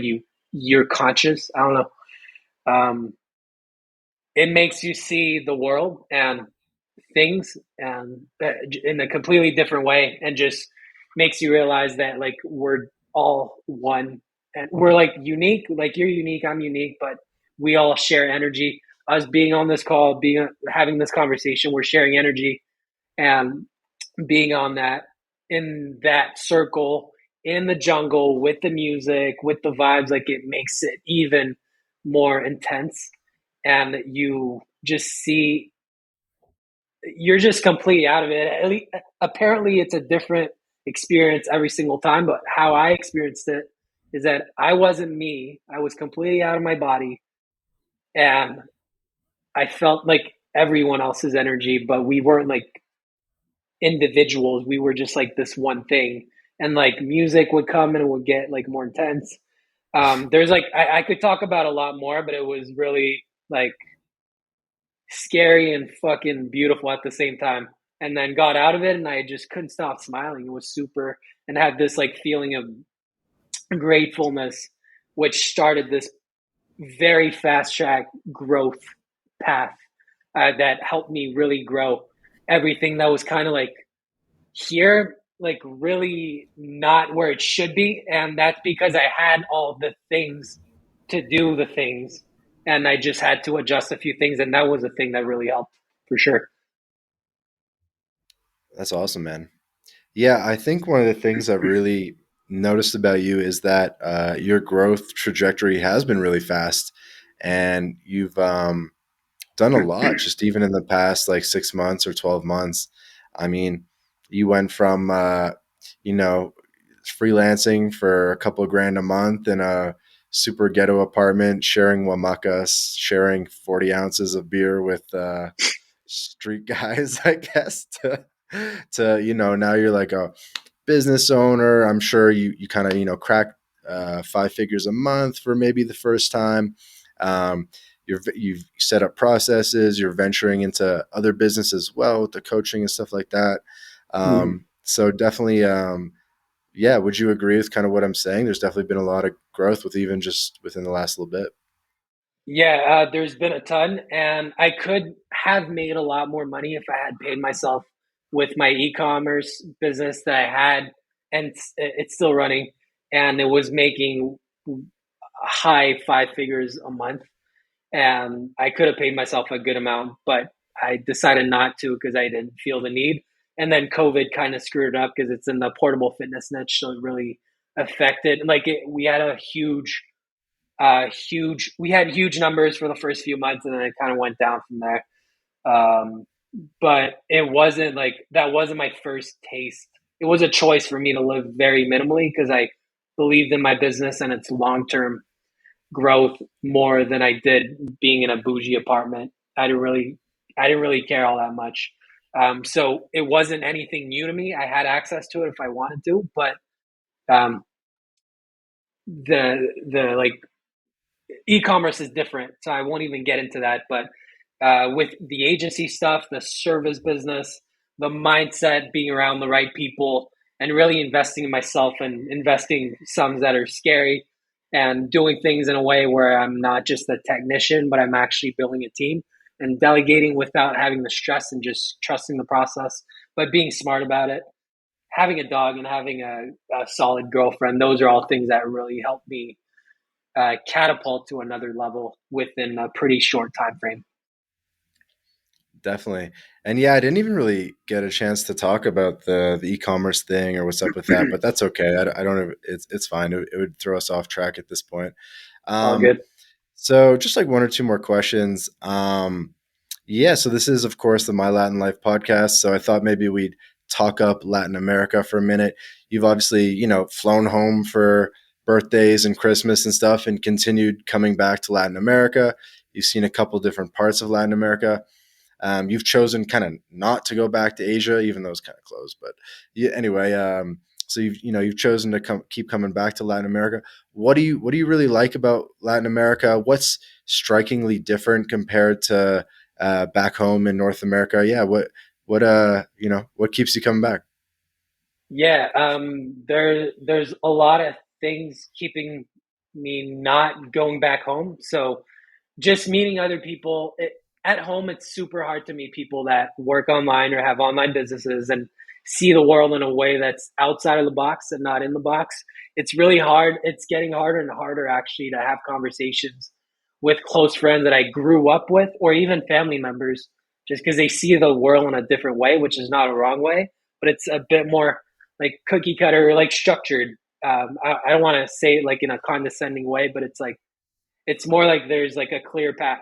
you're conscious. I don't know. It makes you see the world and things and in a completely different way, and just makes you realize that like we're all one, and we're like unique. Like you're unique, I'm unique, but we all share energy. Us being on this call, being having this conversation, we're sharing energy, and being on that in that circle in the jungle with the music, with the vibes, like it makes it even more intense. And you just see, you're just completely out of it. At least, apparently, it's a different experience every single time. But how I experienced it is that I wasn't me. I was completely out of my body, and I felt like everyone else's energy, but we weren't like individuals. We were just like this one thing. And like music would come and it would get like more intense. There's like I could talk about a lot more, but it was really like scary and fucking beautiful at the same time. And then got out of it and I just couldn't stop smiling. It was super, and had this like feeling of gratefulness, which started this very fast track growth path that helped me really grow everything that was kind of like here, like really not where it should be. And that's because I had all the things to do the things, and I just had to adjust a few things. And that was a thing that really helped for sure. That's awesome, man. Yeah, I think one of the things I've really noticed about you is that your growth trajectory has been really fast, and you've done a lot just even in the past like 6 months or 12 months. I mean, you went from, you know, freelancing for a couple of grand a month in a super ghetto apartment, sharing wamakas, sharing 40 ounces of beer with street guys, I guess, now you're like a business owner. I'm sure you kind of, crack 5 figures a month for maybe the first time. Um, you've set up processes. You're venturing into other business as well with the coaching and stuff like that. Mhm. So definitely, yeah. Would you agree with kind of what I'm saying? There's definitely been a lot of growth with even just within the last little bit. Yeah, there's been a ton, and I could have made a lot more money if I had paid myself with my e-commerce business that I had, and it's still running, and it was making high five figures a month, and I could have paid myself a good amount, but I decided not to because I didn't feel the need. And then COVID kind of screwed it up because it's in the portable fitness niche, so it really affected. Like we had a huge. We had huge numbers for the first few months, and then it kind of went down from there. Um, but it wasn't like that. Wasn't my first taste. It was a choice for me to live very minimally because I believed in my business and its long term growth more than I did being in a bougie apartment. I didn't really care all that much. So it wasn't anything new to me. I had access to it if I wanted to, but um, the like e-commerce is different, so I won't even get into that. But with the agency stuff, the service business, the mindset, being around the right people, and really investing in myself and investing sums that are scary, and doing things in a way where I'm not just a technician, but I'm actually building a team and delegating without having the stress and just trusting the process, but being smart about it. Having a dog and having a solid girlfriend, those are all things that really help me catapult to another level within a pretty short time frame. Definitely. And yeah, I didn't even really get a chance to talk about the e-commerce thing or what's up with that, but that's okay. I don't have, it's fine. It would throw us off track at this point. All Um, good. so just like one or two more questions. Yeah, so this is of course the My Latin Life podcast. So I thought maybe we'd talk up Latin America for a minute. You've obviously, flown home for birthdays and Christmas and stuff and continued coming back to Latin America. You've seen a couple different parts of Latin America. You've chosen kind of not to go back to Asia, even though it's kind of close. But yeah, anyway, so you've chosen to keep coming back to Latin America. What do you really like about Latin America? What's strikingly different compared to back home in North America? Yeah, what keeps you coming back? Yeah, there's a lot of things keeping me not going back home. So just meeting other people at home, it's super hard to meet people that work online or have online businesses and see the world in a way that's outside of the box and not in the box. It's really hard. It's getting harder and harder actually to have conversations with close friends that I grew up with or even family members just because they see the world in a different way, which is not a wrong way, but it's a bit more like cookie cutter, like structured. I don't want to say it like in a condescending way, but it's more like there's like a clear path.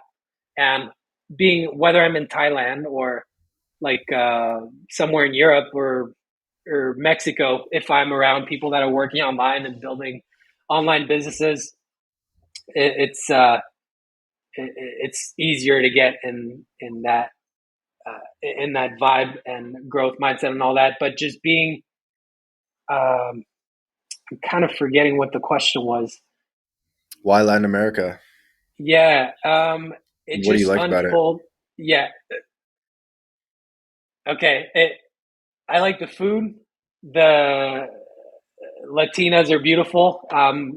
And being whether I'm in Thailand or like somewhere in Europe or Mexico, if I'm around people that are working online and building online businesses, it's it's easier to get in that vibe and growth mindset and all that. But just being, I'm kind of forgetting what the question was. Why Latin America? Yeah, it What do you just like about it? unfold. Yeah, okay. I like the food. The Latinas are beautiful.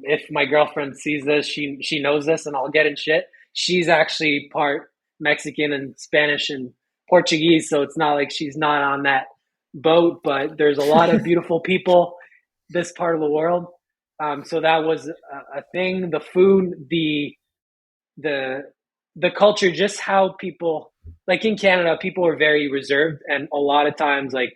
If my girlfriend sees this, she knows this, and I'll get in shit. She's actually part Mexican and Spanish and Portuguese, so it's not like she's not on that boat. But there's a lot of beautiful people this part of the world. So that was a thing. The food, the the culture, just how people like in Canada, people are very reserved, and a lot of times like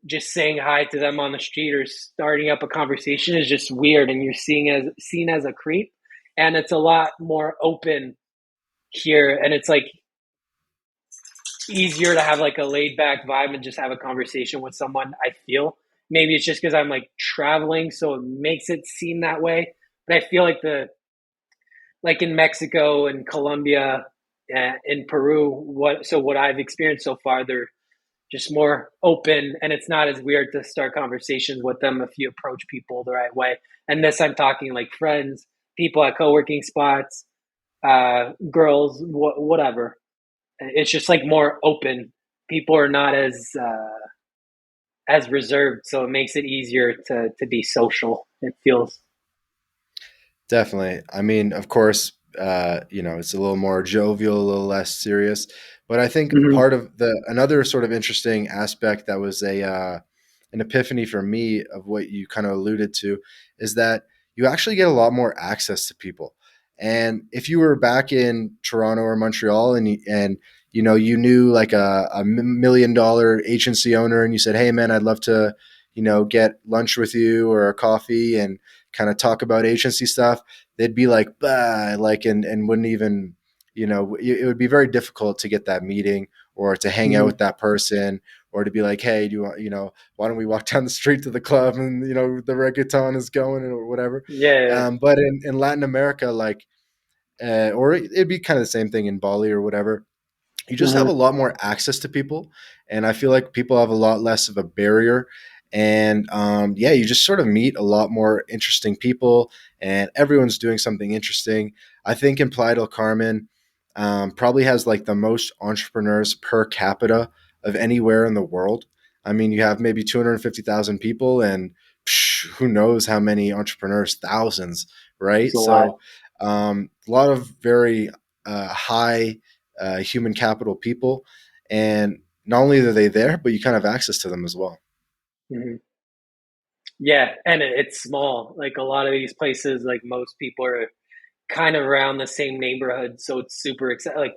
just saying hi to them on the street or starting up a conversation is just weird and you're seen as a creep, and it's a lot more open here, and it's like easier to have like a laid back vibe and just have a conversation with someone. I feel maybe it's just because I'm like traveling so it makes it seem that way, but I feel like the like in Mexico and Colombia, in Peru, what I've experienced so far, they're just more open, and it's not as weird to start conversations with them if you approach people the right way. And this I'm talking like friends, people at co-working spots, girls, whatever. It's just like more open. People are not as reserved, so it makes it easier to be social, it feels. Definitely. I mean, of course, it's a little more jovial, a little less serious. But I think Mm-hmm. part of the another sort of interesting aspect that was a an epiphany for me of what you kind of alluded to is that you actually get a lot more access to people. And if you were back in Toronto or Montreal and you knew like a $1 million agency owner and you said, "Hey man, I'd love to, get lunch with you or a coffee and kind of talk about agency stuff," they'd be like, bah, like, and wouldn't even, it would be very difficult to get that meeting or to hang out Mm-hmm. with that person or to be like, hey, do you want, why don't we walk down the street to the club and, the reggaeton is going or whatever. Yeah. But in Latin America, like, or it'd be kind of the same thing in Bali or whatever, you just have a Mm-hmm. lot more access to people, and I feel like people have a lot less of a barrier. And yeah, you just sort of meet a lot more interesting people, and everyone's doing something interesting. I think in Playa del Carmen probably has like the most entrepreneurs per capita of anywhere in the world. I mean, you have maybe 250,000 people, and who knows how many entrepreneurs, thousands, It's right? a lot. So a lot of very high human capital people. And not only are they there, but you kind of have access to them as well. Mm-hmm. Yeah, and it's small. Like a lot of these places, like most people are kind of around the same neighborhood, so it's super exciting. Like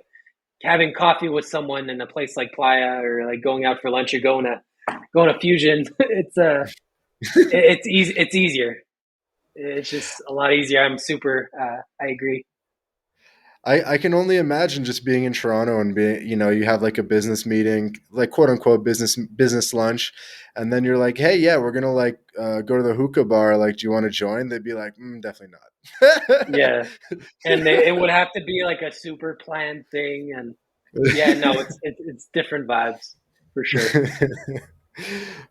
having coffee with someone in a place like Playa, or like going out for lunch, or going to Fusion. It's easy. It's easier. It's just a lot easier. I'm super. I agree. I can only imagine just being in Toronto and being, you have like a business meeting, like quote unquote business lunch, and then you're like, hey, yeah, we're gonna like go to the hookah bar. Like, do you want to join? They'd be like, definitely not. Yeah, and it would have to be like a super planned thing, and Yeah, no, it's different vibes for sure.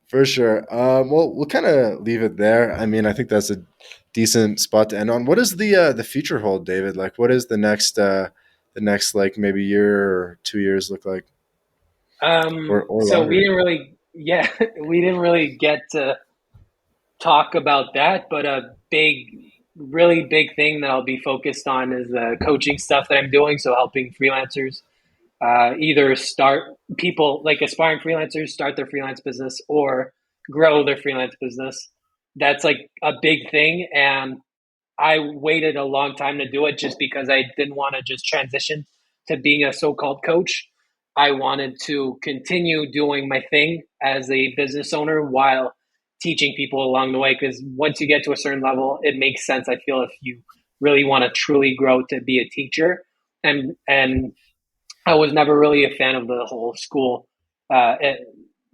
For sure. Well, we'll kind of leave it there. I mean, I think that's a decent spot to end on. What does the future hold, David? Like, what is the next like maybe year or 2 years look like, or So we longer? didn't really, yeah, we didn't really get to talk about that, but a really big thing that I'll be focused on is the coaching stuff that I'm doing. So helping freelancers either start people like aspiring freelancers start their freelance business or grow their freelance business. That's like a big thing, and I waited a long time to do it just because I didn't want to just transition to being a so-called coach. I wanted to continue doing my thing as a business owner while teaching people along the way. Because once you get to a certain level, it makes sense. I feel if you really want to truly grow to be a teacher, and I was never really a fan of the whole school uh,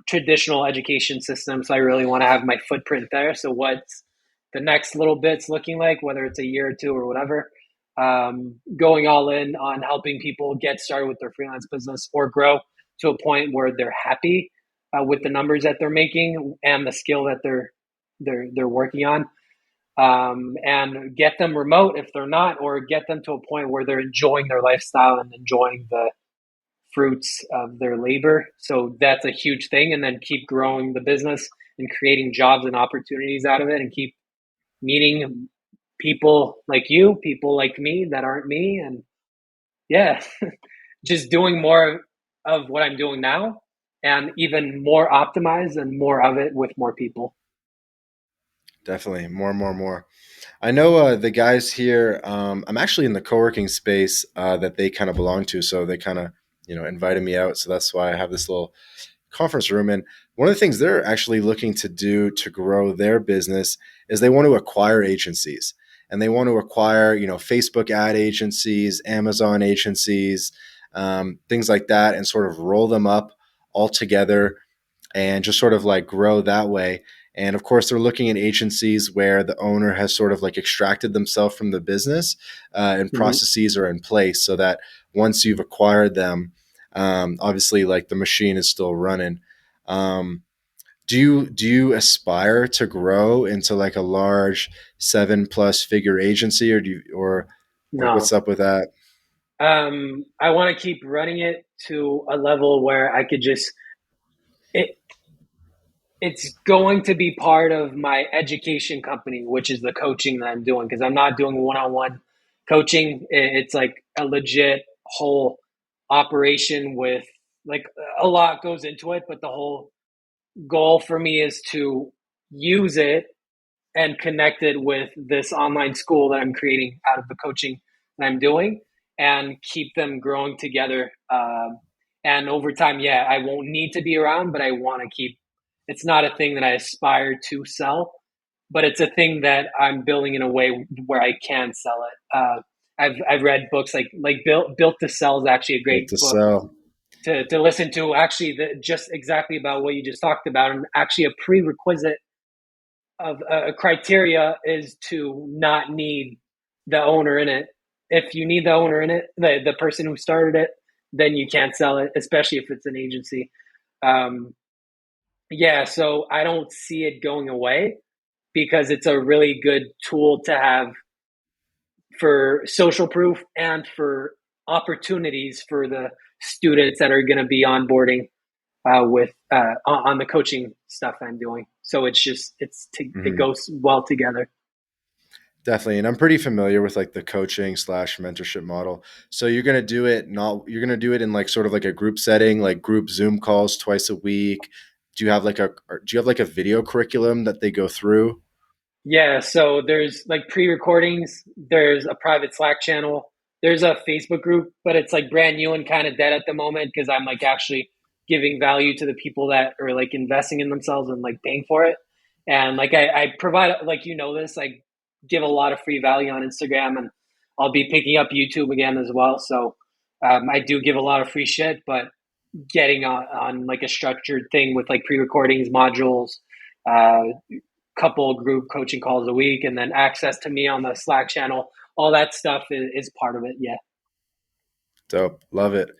traditional education system. So I really want to have my footprint there. So what's the next little bit's looking like, whether it's a year or two or whatever, going all in on helping people get started with their freelance business or grow to a point where they're happy with the numbers that they're making and the skill that they're working on, and get them remote if they're not, or get them to a point where they're enjoying their lifestyle and enjoying the fruits of their labor. So that's a huge thing. And then keep growing the business and creating jobs and opportunities out of it, and keep meeting people like you, people like me that aren't me. And yeah, just doing more of what I'm doing now and even more optimized and more of it with more people. Definitely more. I know the guys here. I'm actually in the co-working space that they kind of belong to, so they kind of invited me out. So that's why I have this little conference room. And one of the things they're actually looking to do to grow their business is they want to acquire agencies, and they want to acquire Facebook ad agencies, Amazon agencies, things like that, and sort of roll them up all together and just sort of like grow that way. And of course, they're looking at agencies where the owner has sort of like extracted themselves from the business, and Mm-hmm. processes are in place so that once you've acquired them, obviously, like the machine is still running. Um, do you aspire to grow into like a large 7+ figure agency, or do you, or what's No. up with that? I want to keep running it to a level where I could just, it, it's going to be part of my education company, which is the coaching that I'm doing, because I'm not doing one-on-one coaching. It's like a legit whole operation with like a lot goes into it, but the whole goal for me is to use it and connect it with this online school that I'm creating out of the coaching that I'm doing, and keep them growing together. And over time, yeah, I won't need to be around, but I want to keep. It's not a thing that I aspire to sell, but it's a thing that I'm building in a way where I can sell it. I've read books like Built to Sell is actually a Built great to book sell. to listen to. Actually, just exactly about what you just talked about, and actually a prerequisite of a criteria is to not need the owner in it. If you need the owner in it, the person who started it, then you can't sell it, especially if it's an agency. Um, yeah, so I don't see it going away because it's a really good tool to have for social proof and for opportunities for the students that are going to be onboarding with on the coaching stuff I'm doing. So it's just it Mhm. goes well together. Definitely. And I'm pretty familiar with like the coaching slash mentorship model. So you're gonna do it in like sort of like a group setting, like group Zoom calls twice a week. Do you have like a video curriculum that they go through? Yeah, so there's like pre-recordings, there's a private Slack channel, there's a Facebook group, but it's like brand new and kind of dead at the moment because I'm like actually giving value to the people that are like investing in themselves and like paying for it. And like I provide, like this, I give a lot of free value on Instagram, and I'll be picking up YouTube again as well. So I do give a lot of free shit, but getting on like a structured thing with like pre-recordings, modules, uh, couple group coaching calls a week, and then access to me on the Slack channel. All that stuff is part of it. Yeah. Dope. Love it.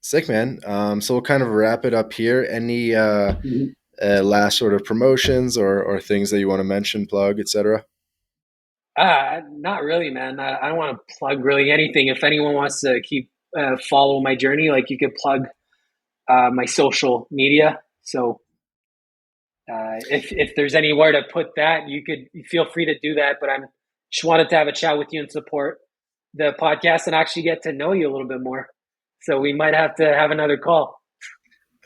Sick, man. So we'll kind of wrap it up here. Any Mhm. last sort of promotions or things that you want to mention, plug, etc.? Not really, man. I don't want to plug really anything. If anyone wants to keep follow my journey, like you could plug my social media. So if there's anywhere to put that, you could feel free to do that. But I'm just wanted to have a chat with you and support the podcast and actually get to know you a little bit more. So we might have to have another call.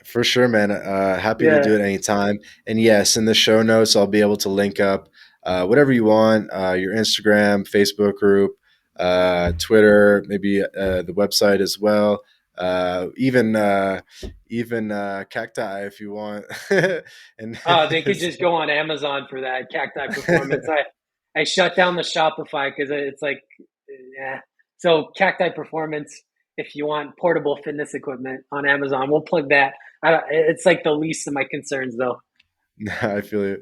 For sure, man. Happy to Yeah. do it anytime. And yes, in the show notes, I'll be able to link up whatever you want, your Instagram, Facebook group, Twitter, maybe the website as well. Even cacti if you want. And They could just go on Amazon for that cacti performance. I shut down the Shopify because it's like, yeah. So cacti performance. If you want portable fitness equipment on Amazon, we'll plug that. It's like the least of my concerns, though. I feel you.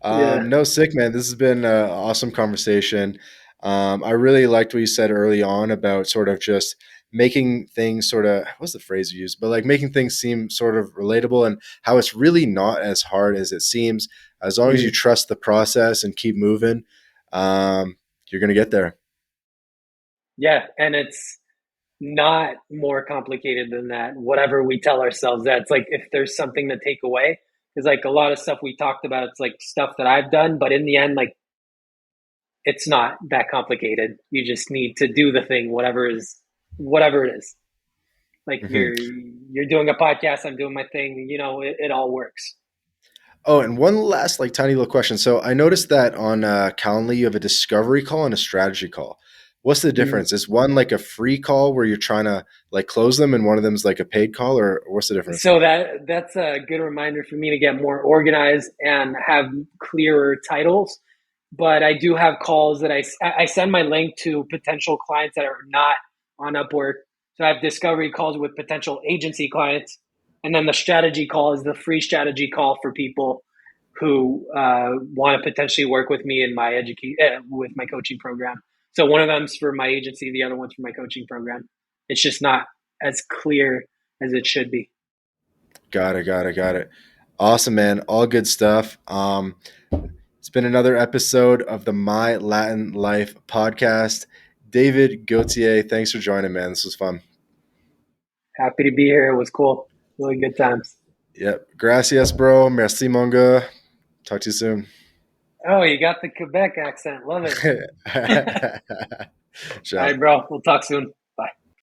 Yeah. No, sick, man. This has been an awesome conversation. I really liked what you said early on about sort of just making things sort of, what's the phrase you used, but like making things seem sort of relatable and how it's really not as hard as it seems. As long as you Mm. trust the process and keep moving, you're going to get there. Yeah, and it's not more complicated than that. Whatever we tell ourselves, that's like if there's something to take away, because like a lot of stuff we talked about, it's like stuff that I've done, but in the end, like it's not that complicated. You just need to do the thing, whatever it is. Like Mhm. you're doing a podcast, I'm doing my thing. It all works. Oh, and one last like tiny little question. So I noticed that on Calendly you have a discovery call and a strategy call. What's the Mm-hmm. difference? Is one like a free call where you're trying to like close them, and one of them is like a paid call, or what's the difference? So that's a good reminder for me to get more organized and have clearer titles. But I do have calls that I send my link to potential clients that are not on Upwork. So I have discovery calls with potential agency clients, and then the strategy call is the free strategy call for people who want to potentially work with me in my with my coaching program. So one of them's for my agency, the other one's for my coaching program. It's just not as clear as it should be. Got it. Awesome, man. All good stuff. It's been another episode of the My Latin Life podcast. David Gauthier, thanks for joining, man. This was fun. Happy to be here. It was cool. Really good times. Yep. Gracias, bro. Merci, monga. Talk to you soon. Oh, you got the Quebec accent. Love it. All Ciao. right, bro. We'll talk soon.